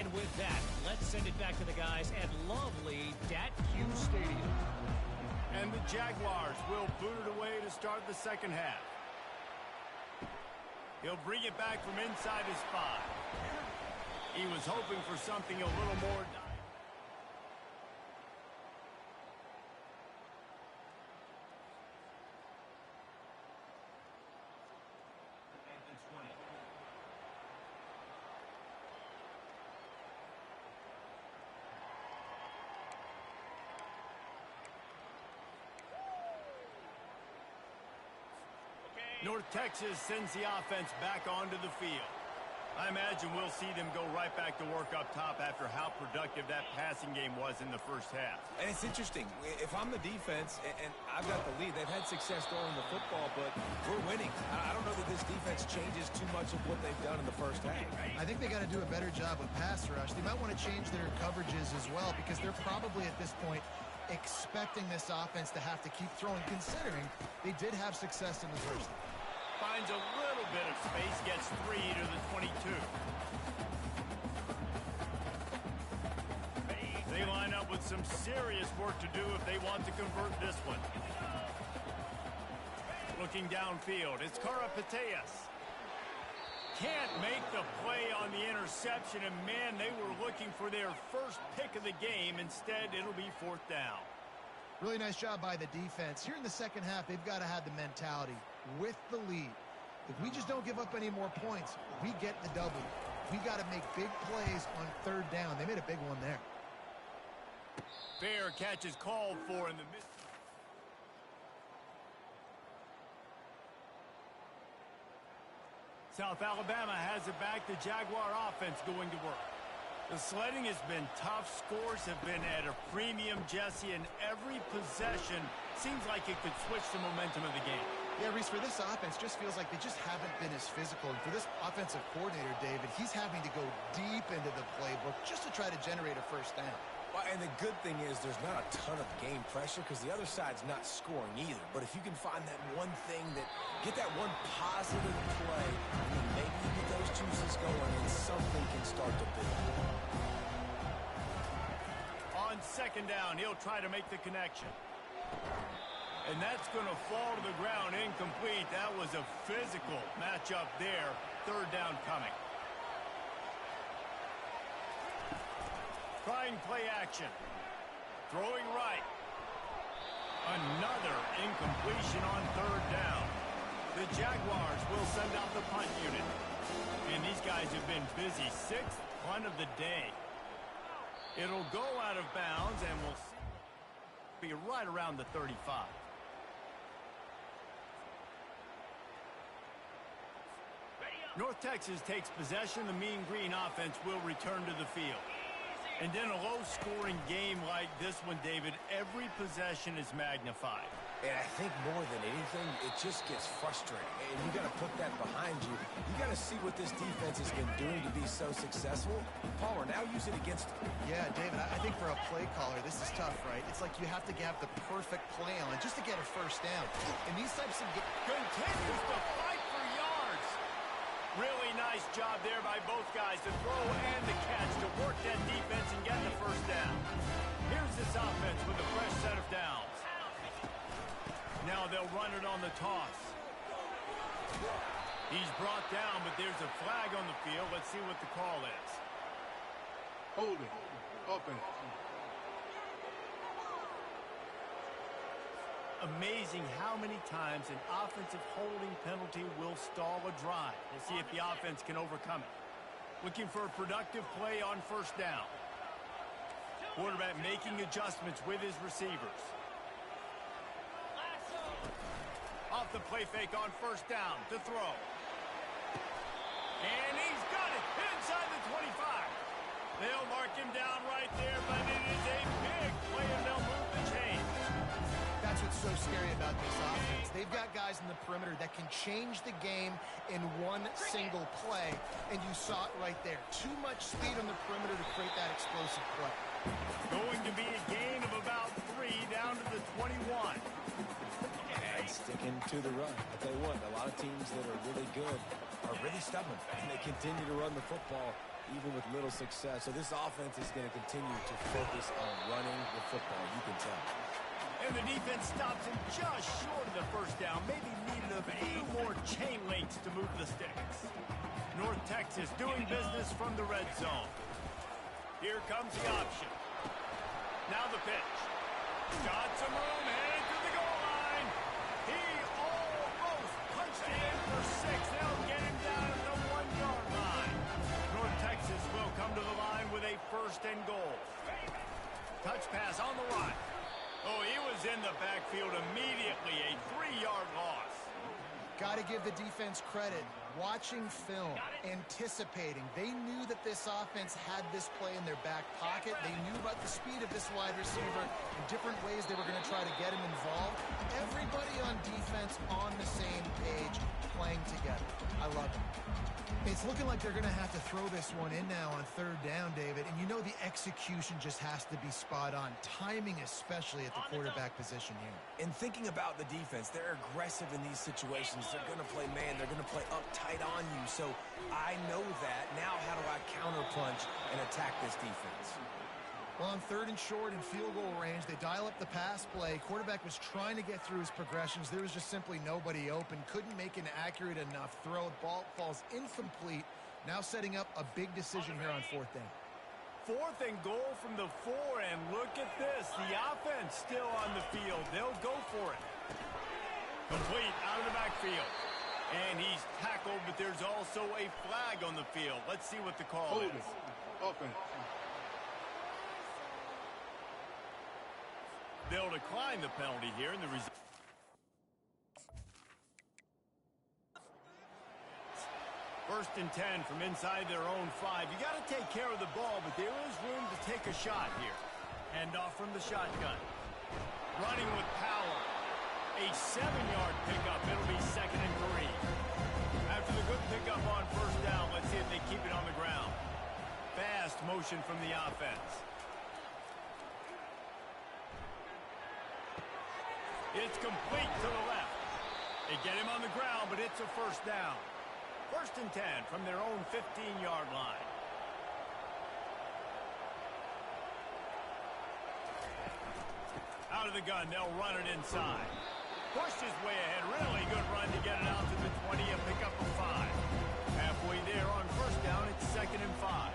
And with that, let's send it back to the guys at lovely Dat-Q Stadium. And the Jaguars will boot it away to start the second half. He'll bring it back from inside his 5. He was hoping for something a little more. North Texas sends the offense back onto the field. I imagine we'll see them go right back to work up top after how productive that passing game was in the first half. And it's interesting. If I'm the defense and I've got the lead, they've had success throwing the football, but we're winning. I don't know that this defense changes too much of what they've done in the first half. I think they got to do a better job with pass rush. They might want to change their coverages as well, because they're probably at this point expecting this offense to have to keep throwing, considering they did have success in the first half. Finds a little bit of space, gets 3 to the 22. They line up with some serious work to do if they want to convert this one. Looking downfield, it's Karapateas. Can't make the play on the interception, and man, they were looking for their first pick of the game. Instead, it'll be 4th down. Really nice job by the defense. Here in the second half, they've got to have the mentality with the lead. If we just don't give up any more points, we get the W. We got to make big plays on 3rd down. They made a big one there. Fair catch is called for in the mid. South Alabama has it back. The Jaguar offense going to work. The sledding has been tough. Scores have been at a premium, Jesse, and every possession seems like it could switch the momentum of the game. Yeah, Reese, for this offense, just feels like they just haven't been as physical. And for this offensive coordinator, David, he's having to go deep into the playbook just to try to generate a first down. Well, and the good thing is there's not a ton of game pressure because the other side's not scoring either. But if you can find that one thing get that one positive play, and then maybe you get those juices going and something can start to build. On 2nd down, he'll try to make the connection. And that's going to fall to the ground incomplete. That was a physical matchup there. 3rd down coming. Trying play action. Throwing right. Another incompletion on 3rd down. The Jaguars will send out the punt unit. And these guys have been busy. 6th punt of the day. It'll go out of bounds, and we'll be right around the 35. North Texas takes possession. The Mean Green offense will return to the field. And in a low-scoring game like this one, David, every possession is magnified. And I think more than anything, it just gets frustrating. And you got to put that behind you. You got to see what this defense has been doing to be so successful. Palmer, now use it against them. Yeah, David, I think for a play caller, this is tough, right? It's like you have to have the perfect play on just to get a first down. In these types of games... Continues to fight for yards. Really nice job there by both guys to throw and the catch to work that defense and get the first down. Here's this offense with a fresh set of downs. Now they'll run it on the toss. He's brought down, but there's a flag on the field. Let's see what the call is. Holding. Offense. Amazing how many times an offensive holding penalty will stall a drive. We'll see if the offense can overcome it. Looking for a productive play on first down. Quarterback making adjustments with his receivers. Off the play fake on first down to throw. And he's got it inside the 25. They'll mark him down right there, but it is a big play and they'll move the chains. That's what's so scary about this offense. They've got guys in the perimeter that can change the game in one single play, and you saw it right there. Too much speed on the perimeter to create that explosive play. Going to be a gain of about 3 down to the 21. And sticking to the run. I tell you what, a lot of teams that are really good are really stubborn, and they continue to run the football even with little success. So this offense is going to continue to focus on running the football, you can tell. And the defense stops him just short of the first down. Maybe needed a few more chain links to move the sticks. North Texas doing business from the red zone. Here comes the option. Now the pitch. Got some room, headed to the goal line. He almost punched it in for 6. They'll get him down at the 1-yard line. North Texas will come to the line with a first and goal. Touch pass on the run. Oh, he was in the backfield immediately. A 3-yard loss. Got to give the defense credit. Watching film, anticipating. They knew that this offense had this play in their back pocket. They knew about the speed of this wide receiver and different ways they were going to try to get him involved. Everybody on defense on the same page, playing together. I love it. It's looking like they're going to have to throw this one in now on third down, David. And you know the execution just has to be spot on. Timing especially at the quarterback position here. And thinking about the defense, they're aggressive in these situations. They're going to play man. They're going to play up tight on you. So I know that. Now how do I counterpunch and attack this defense? Well, on third and short and field goal range, they dial up the pass play. Quarterback was trying to get through his progressions. There was just simply nobody open. Couldn't make an accurate enough throw. Ball falls incomplete. Now setting up a big decision here on fourth down. 4th and goal from the 4, and look at this. The offense still on the field. They'll go for it. Complete out of the backfield. And he's tackled, but there's also a flag on the field. Let's see what the call is. Offense. They'll decline the penalty here, and the result. First and 10 from inside their own 5. You got to take care of the ball, but there is room to take a shot here. Hand off from the shotgun. Running with power. A 7-yard pickup. It'll be 2nd and 3. After the good pickup on first down, let's see if they keep it on the ground. Fast motion from the offense. It's complete to the left. They get him on the ground, but it's a first down. First and 10 from their own 15-yard line. Out of the gun, they'll run it inside. Pushed his way ahead. Really good run to get it out to the 20 and pick up a 5. Halfway there on first down, it's 2nd and 5.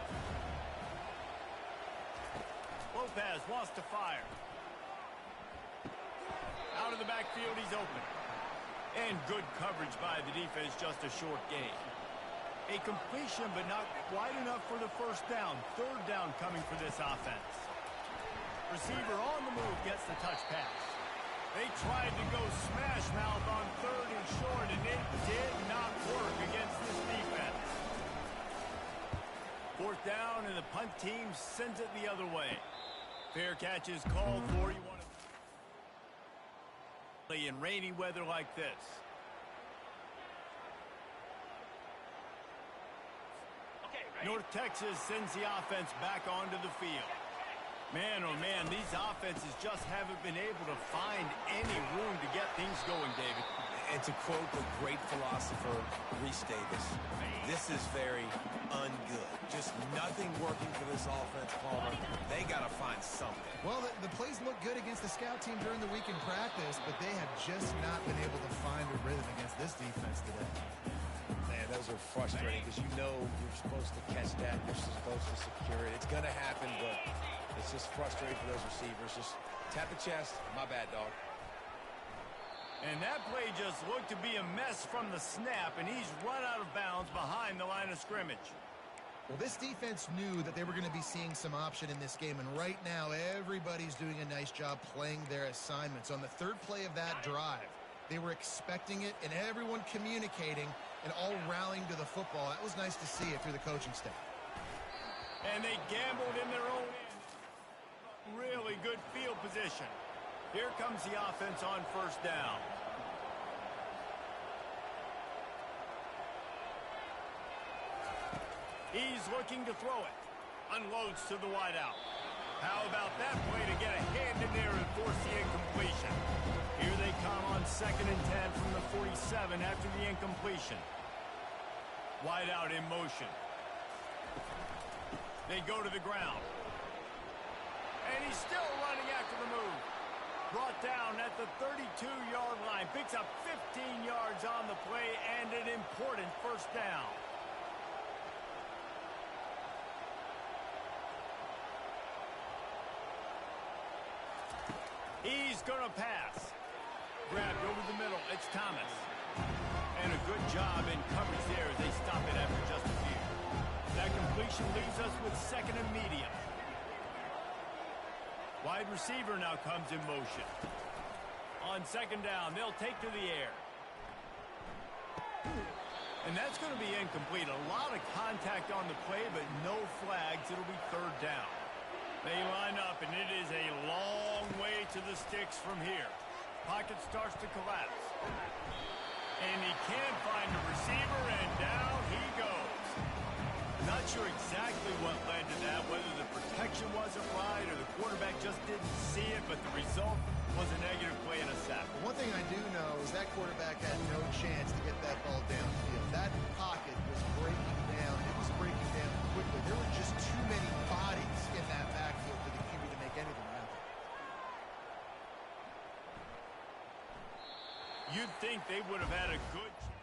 Lopez wants to fire. Out of the backfield, he's open. And good coverage by the defense, just a short gain. A completion, but not quite enough for the first down. Third down coming for this offense. Receiver on the move gets the touch pass. They tried to go smash mouth on 3rd and short, and it did not work against this defense. sends it the other way. Fair catch is called for. You want to play in rainy weather like this. North Texas sends the offense back onto the field. Man, oh man, these offenses just haven't been able to find any room to get things going, David. And to quote the great philosopher, Reese Davis, this is very ungood. Just nothing working for this offense, Palmer. They got to find something. Well, the plays look good against the scout team during the week in practice, but they have just not been able to find a rhythm against this defense today. Man, those are frustrating because you know you're supposed to catch that. You're supposed to secure it. It's going to happen, but it's just frustrating for those receivers. Just tap the chest. My bad, dog. And that play just looked to be a mess from the snap, and he's run out of bounds behind the line of scrimmage. Well, this defense knew that they were going to be seeing some option in this game, and right now everybody's doing a nice job playing their assignments. On the third play of that drive, they were expecting it, and everyone communicating and all rallying to the football. That was nice to see it through the coaching staff. And they gambled in their own end. Really good field position. Here comes the offense on first down. He's looking to throw it. Unloads to the wideout. How about that play to get a hand in there and force the incompletion? Here they come on 2nd and 10 from the 47 after the incompletion. Wideout in motion. They go to the ground. And he's still running after the move. Brought down at the 32-yard line. Picks up 15 yards on the play and an important first down. He's going to pass. Grabbed over the middle. It's Thomas. And a good job in coverage there as they stop it after just a few. That completion leaves us with 2nd and medium. Wide receiver now comes in motion. On 2nd down, they'll take to the air. And that's going to be incomplete. A lot of contact on the play, but no flags. It'll be 3rd down. They line up, and it is a long way to the sticks from here. Pocket starts to collapse. And he can't find a receiver, and down he goes. Not sure exactly what led to that, whether the protection wasn't right or the quarterback just didn't see it, but the result was a negative play and a sack. One thing I do know is that quarterback had no chance to get that ball downfield. That pocket was breaking down. It was breaking down quickly. There were just too many bodies in that backfield for the QB to make anything happen. You'd think they would have had a good chance.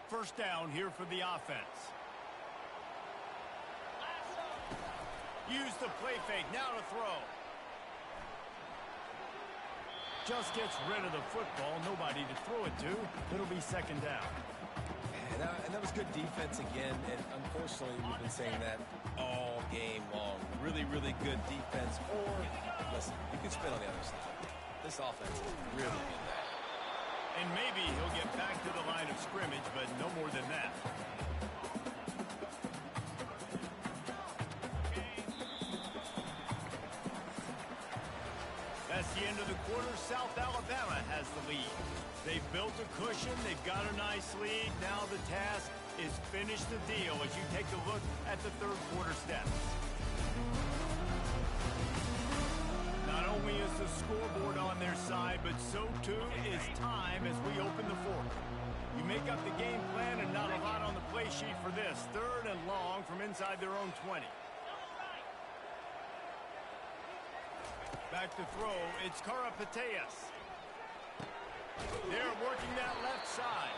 First down here for the offense. Use the play fake. Now to throw. Just gets rid of the football. Nobody to throw it to. It'll be 2nd down. And that was good defense again. And unfortunately, we've been saying that all game long. Really, really good defense. Or, listen, you can spin on the other side. This offense is really good. And maybe he'll get back to the line of scrimmage, but no more than that. That's the end of the quarter. South Alabama has the lead. They've built a cushion. They've got a nice lead. Now the task is finish the deal as you take a look at the 3rd quarter steps. Not only is the scoreboard on their side, but so too is time as we open the 4th. You make up the game plan and not a lot on the play sheet for this. 3rd and long from inside their own 20. Back to throw, it's Karapateas. They're working that left side.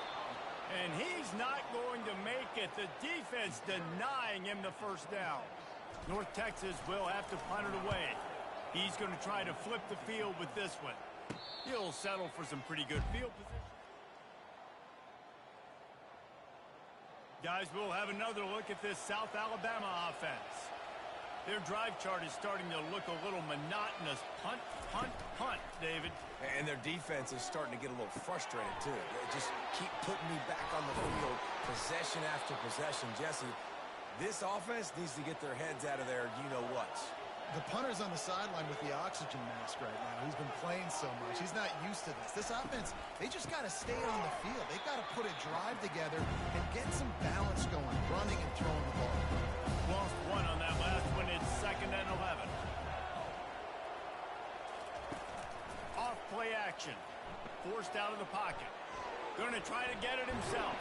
And he's not going to make it. The defense denying him the first down. North Texas will have to punt it away. He's going to try to flip the field with this one. He'll settle for some pretty good field position. Guys, we'll have another look at this South Alabama offense. Their drive chart is starting to look a little monotonous. Punt, punt, punt, David. And their defense is starting to get a little frustrated, too. They just keep putting me back on the field, possession after possession. Jesse, this offense needs to get their heads out of their you-know-whats. The punter's on the sideline with the oxygen mask right now. He's been playing so much. He's not used to this. This offense, they just got to stay on the field. They've got to put a drive together and get some balance going, running and throwing the ball. Lost one on that last one. It's 2nd and 11. Off play action. Forced out of the pocket. Going to try to get it himself.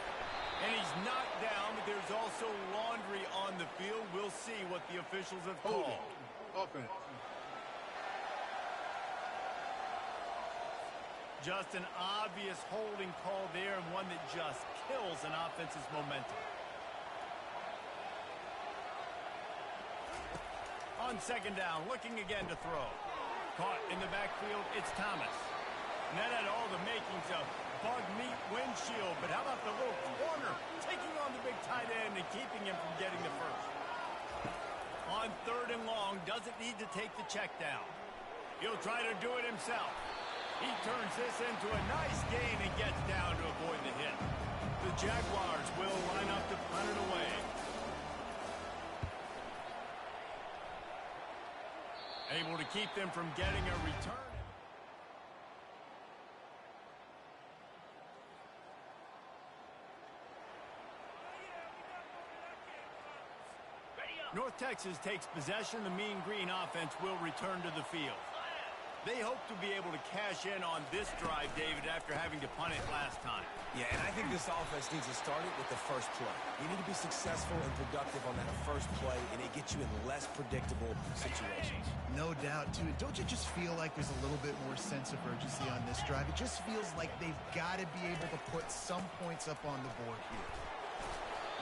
And he's knocked down, but there's also laundry on the field. We'll see what the officials have called. Offense. Just an obvious holding call there, and one that just kills an offense's momentum. On 2nd down, looking again to throw. Caught in the backfield, it's Thomas. And that had all the makings of bug meat windshield, but how about the little corner taking on the big tight end and keeping him from getting the first? On 3rd and long, doesn't need to take the check down. He'll try to do it himself. He turns this into a nice gain and gets down to avoid the hit. The Jaguars will line up to punt it away. Able to keep them from getting a return. North Texas takes possession. The Mean Green offense will return to the field. They hope to be able to cash in on this drive, David, after having to punt it last time. Yeah, and I think this offense needs to start it with the first play. You need to be successful and productive on that first play, and it gets you in less predictable situations. No doubt, too. Don't you just feel like there's a little bit more sense of urgency on this drive? It just feels like they've got to be able to put some points up on the board here.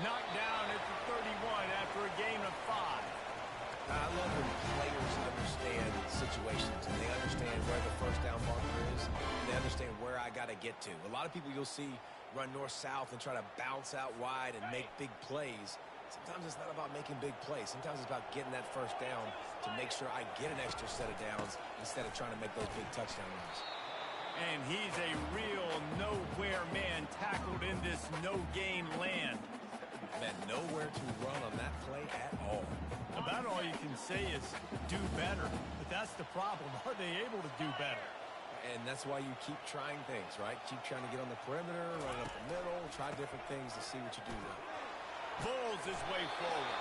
Knocked down at the 31 after a gain of 5. I love when players understand situations and they understand where the first down marker is. They understand where I got to get to. A lot of people you'll see run north-south and try to bounce out wide and make big plays. Sometimes it's not about making big plays. Sometimes it's about getting that first down to make sure I get an extra set of downs instead of trying to make those big touchdown runs. And he's a real nowhere man tackled in this no-gain land. Man, nowhere to run on that play at all. About all you can say is do better. But that's the problem. Are they able to do better? And that's why you keep trying things, right? Keep trying to get on the perimeter, run up the middle, try different things to see what you do there. Bulls his way forward.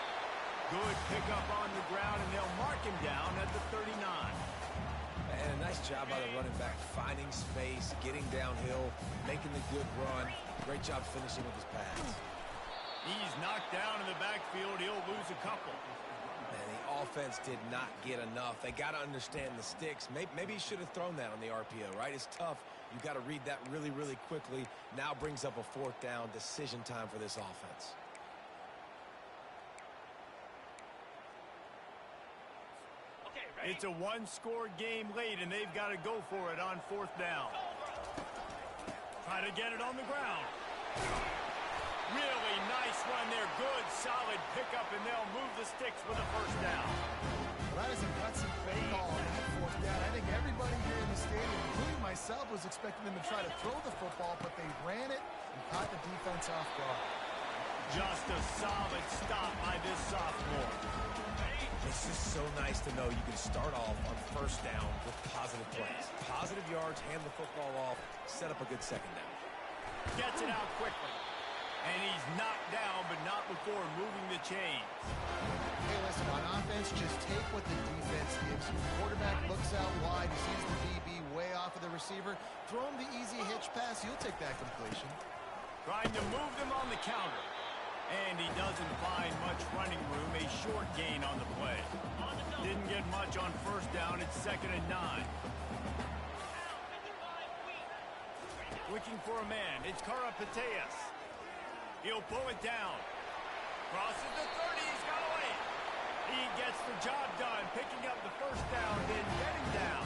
Good pickup on the ground, and they'll mark him down at the 39. And a nice job by the running back, finding space, getting downhill, making the good run. Great job finishing with his pass. He's knocked down in the backfield. He'll lose a couple. Man, the offense did not get enough. They got to understand the sticks. Maybe he should have thrown that on the RPO, right? It's tough. You got to read that really, really quickly. Now brings up a 4th down decision time for this offense. It's a one-score game late, and they've got to go for it on 4th down. Try to get it on the ground. Really nice run there. Good, solid pickup, and they'll move the sticks for the first down. Well, that is a gutsy play call on that 4th down. I think everybody here in the stadium, including myself, was expecting them to try to throw the football, but they ran it and caught the defense off guard. Just a solid stop by this sophomore. It's just so nice to know you can start off on 1st down with positive plays. Positive yards, hand the football off, set up a good 2nd down. Gets it out quickly. And he's knocked down, but not before moving the chains. Hey, listen, on offense, just take what the defense gives you. The quarterback looks out wide, he sees the DB way off of the receiver. Throw him the easy hitch pass, you'll take that completion. Trying to move them on the counter. And he doesn't find much running room, a short gain on the play. Didn't get much on 1st down, it's 2nd and 9. Looking for a man, it's Karapateas. He'll pull it down. Crosses the 30, he's got away. He gets the job done, picking up the 1st down, then getting down.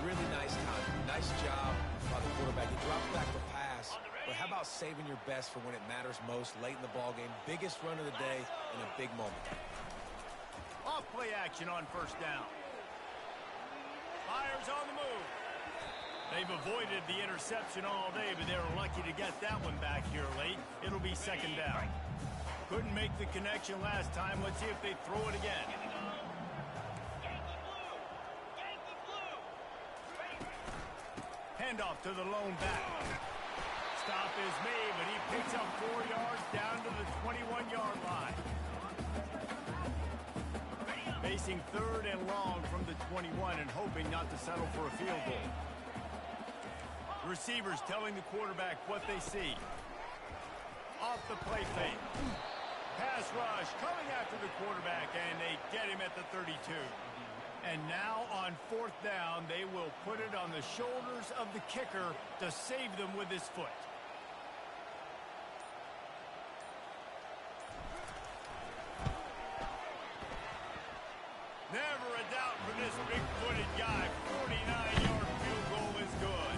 Really nice time. Nice job by the quarterback. He drops back the pass. But how about saving your best for when it matters most, late in the ballgame? Biggest run of the day in a big moment. Off play action on first down. Fires on the move. They've avoided the interception all day, but they were lucky to get that one back here late. It'll be second down. Couldn't make the connection last time. Let's see if they throw it again. Handoff to the lone back. Stop is made, but he picks up 4 yards down to the 21-yard line. Facing third and long from the 21 and hoping not to settle for a field goal. Receivers telling the quarterback what they see. Off the play fake. Pass rush coming after the quarterback, and they get him at the 32. And now on fourth down, they will put it on the shoulders of the kicker to save them with his foot. Never a doubt for this big-footed guy. 49-yard field goal is good.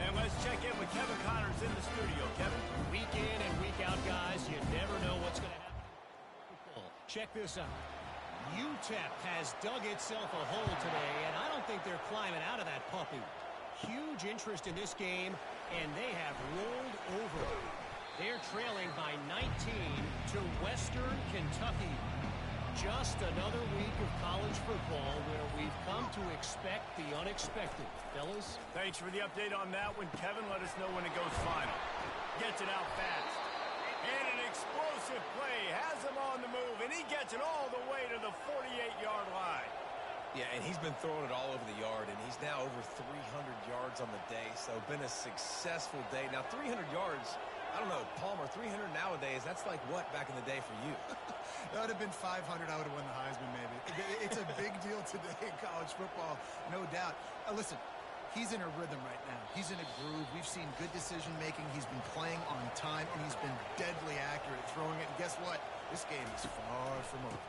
And let's check in with Kevin Connors in the studio. Kevin? Week in and week out, guys, you never know what's going to happen. Check this out. UTEP has dug itself a hole today, and I don't think they're climbing out of that puppy. Huge interest in this game, and they have rolled over. They're trailing by 19 to Western Kentucky. Just another week of college football where we've come to expect the unexpected. Fellas? Thanks for the update on that one, Kevin. Let us know when it goes final. Gets it out fast. And an explosive play has him on the move, and he gets it all the way to the 48-yard line. Yeah, and he's been throwing it all over the yard, and he's now over 300 yards on the day, so been a successful day. Now, 300 yards, I don't know, Palmer, 300 nowadays, that's like what back in the day for you? That would have been 500. I would have won the Heisman, maybe. It's a big deal today in college football, no doubt. Listen, he's in a rhythm right now. He's in a groove. We've seen good decision-making. He's been playing on time, and he's been deadly accurate throwing it. And guess what? This game is far from over.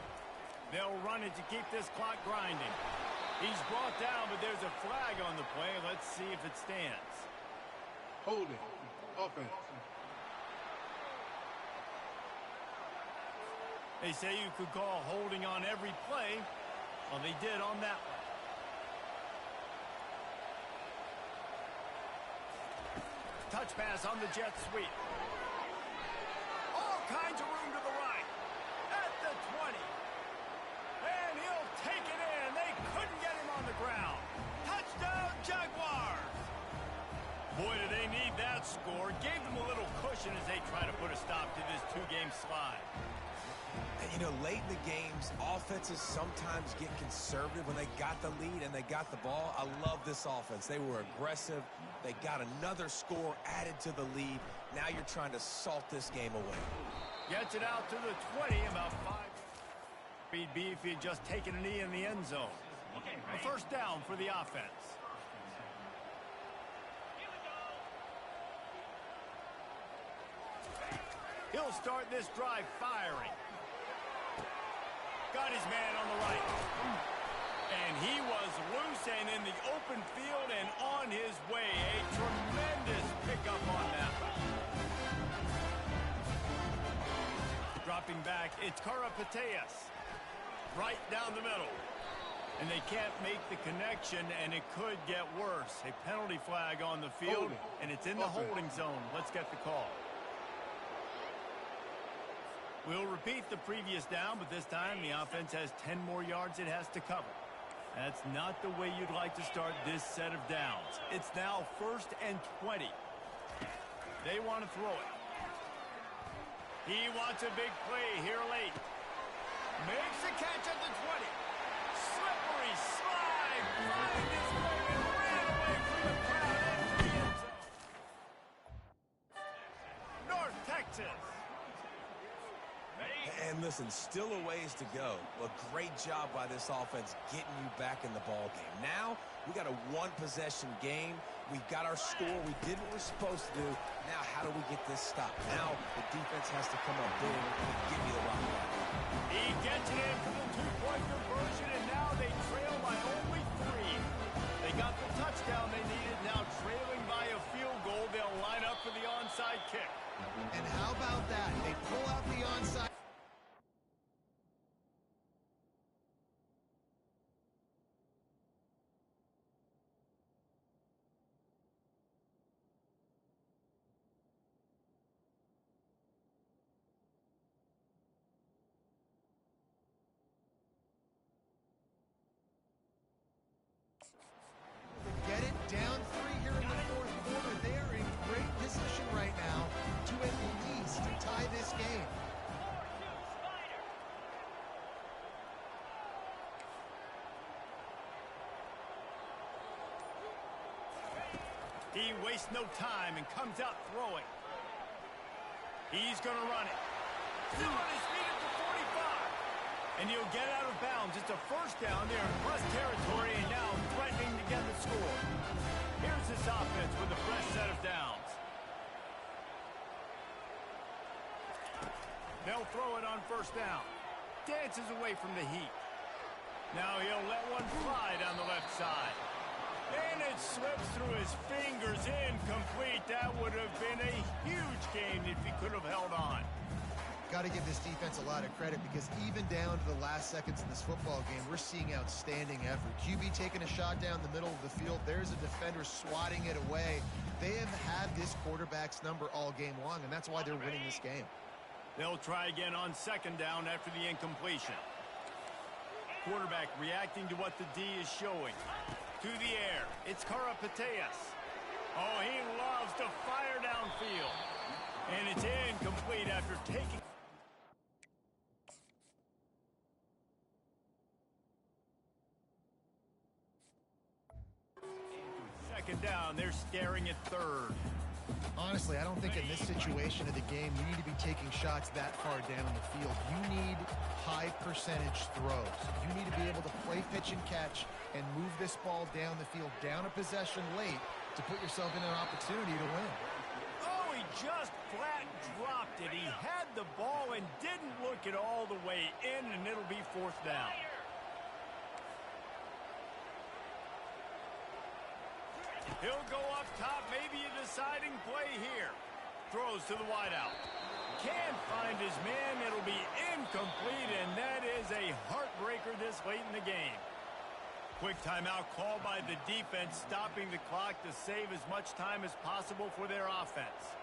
They'll run it to keep this clock grinding. He's brought down, but there's a flag on the play. Let's see if it stands. Holding. Offense. They say you could call holding on every play. Well, they did on that one. Touch pass on the jet sweep. All kinds of room to the right. At the 20. And he'll take it in. They couldn't get him on the ground. Touchdown, Jaguars. Boy, do they need that score. Gave them a little cushion as they try to put a stop to this two-game slide. And, you know, late in the games, offenses sometimes get conservative when they got the lead and they got the ball. I love this offense. They were aggressive. They got another score added to the lead. Now you're trying to salt this game away. Gets it out to the 20, about 5. He'd be if he had just taken a knee in the end zone. A first down for the offense. He'll start this drive firing. Got his man on the right. And he was loose and in the open field and on his way. A tremendous pickup on that one. Dropping back, it's Karapateas. Right down the middle. And they can't make the connection, and it could get worse. A penalty flag on the field, and it's in the holding zone. Let's get the call. We'll repeat the previous down, but this time the offense has 10 more yards it has to cover. That's not the way you'd like to start this set of downs. It's now 1st and 20. They want to throw it. He wants a big play here late. Makes a catch at the 20. Slippery slide. Find his way and ran away from the crowd into the end zone. North Texas. And listen, still a ways to go. A great job by this offense getting you back in the ball game. Now, we got a one-possession game. We got our score. We did what we're supposed to do. Now, how do we get this stopped? Now, the defense has to come up big and give me the rock back. He gets it in for the two-point conversion, and now they trail by only 3. They got the touchdown they needed. Now trailing by a field goal, they'll line up for the onside kick. And how about that? They pull out the onside. He wastes no time and comes out throwing. He's going to run it. Still on his feet at the 45. And he'll get out of bounds. It's a first down there in plus territory, and now threatening to get the score. Here's this offense with a fresh set of downs. They'll throw it on first down. Dances away from the heat. Now he'll let one fly down the left side. And it slips through his fingers, incomplete. That would have been a huge gain if he could have held on. Got to give this defense a lot of credit because even down to the last seconds in this football game, we're seeing outstanding effort. QB taking a shot down the middle of the field. There's a defender swatting it away. They have had this quarterback's number all game long, and that's why they're winning this game. They'll try again on second down after the incompletion. Quarterback reacting to what the D is showing. To the air, it's Karapateas. Oh, he loves to fire downfield. And it's incomplete after taking... Second down, they're staring at third. Honestly, I don't think in this situation of the game you need to be taking shots that far down the field. You need high percentage throws. You need to be able to play pitch and catch and move this ball down the field, down a possession late to put yourself in an opportunity to win. Oh, he just flat dropped it. He had the ball and didn't look it all the way in, and it'll be fourth down. He'll go up top, maybe a deciding play here. Throws to the wideout. Can't find his man. It'll be incomplete, and that is a heartbreaker this late in the game. Quick timeout called by the defense, stopping the clock to save as much time as possible for their offense.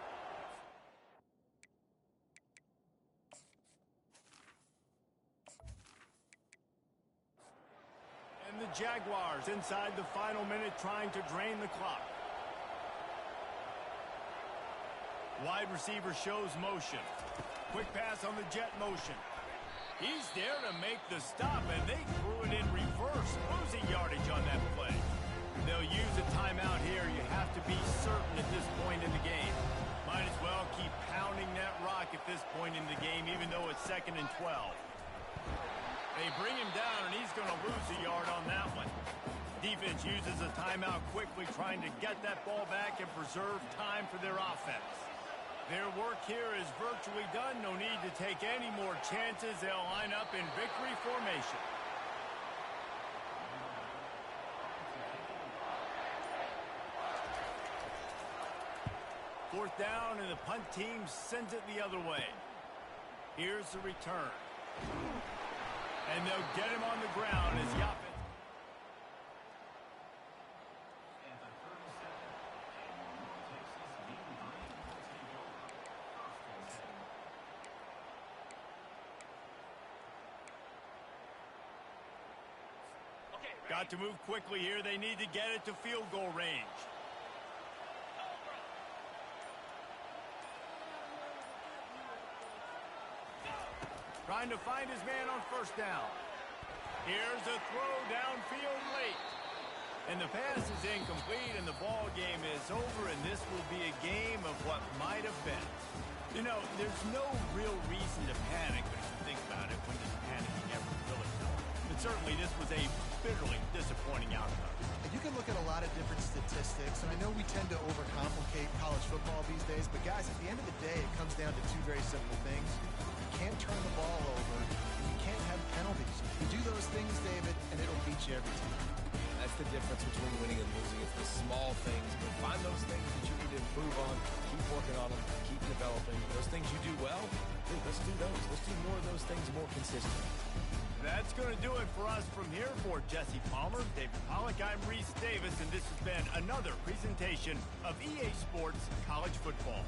And the Jaguars inside the final minute trying to drain the clock. Wide receiver shows motion. Quick pass on the jet motion. He's there to make the stop, and they threw it in reverse, losing yardage on that play. They'll use a timeout here. You have to be certain at this point in the game. Might as well keep pounding that rock at this point in the game, even though it's 2nd and 12. They bring him down, and he's going to lose a yard on that one. Defense uses a timeout quickly, trying to get that ball back and preserve time for their offense. Their work here is virtually done. No need to take any more chances. They'll line up in victory formation. Fourth down, and the punt team sends it the other way. Here's the return. And they'll get him on the ground as the offense. Got to move quickly here. They need to get it to field goal range. Trying to find his man on first down. Here's a throw downfield late. And the pass is incomplete, and the ball game is over, and this will be a game of what might have been. You know, there's no real reason to panic, but if you think about it, when does panicking ever really help? But certainly this was a bitterly disappointing outcome. You can look at a lot of different statistics, and I know we tend to overcomplicate college football these days, but guys, at the end of the day, it comes down to two very simple things. You can't turn the ball over, and you can't have penalties. You do those things, David, and it'll beat you every time. That's the difference between winning and losing. It's the small things, but find those things that you need to improve on, keep working on them, keep developing. Those things you do well, dude, let's do those. Let's do more of those things more consistently. That's going to do it for us from here. For Jesse Palmer, David Pollack, I'm Reese Davis, and this has been another presentation of EA Sports College Football.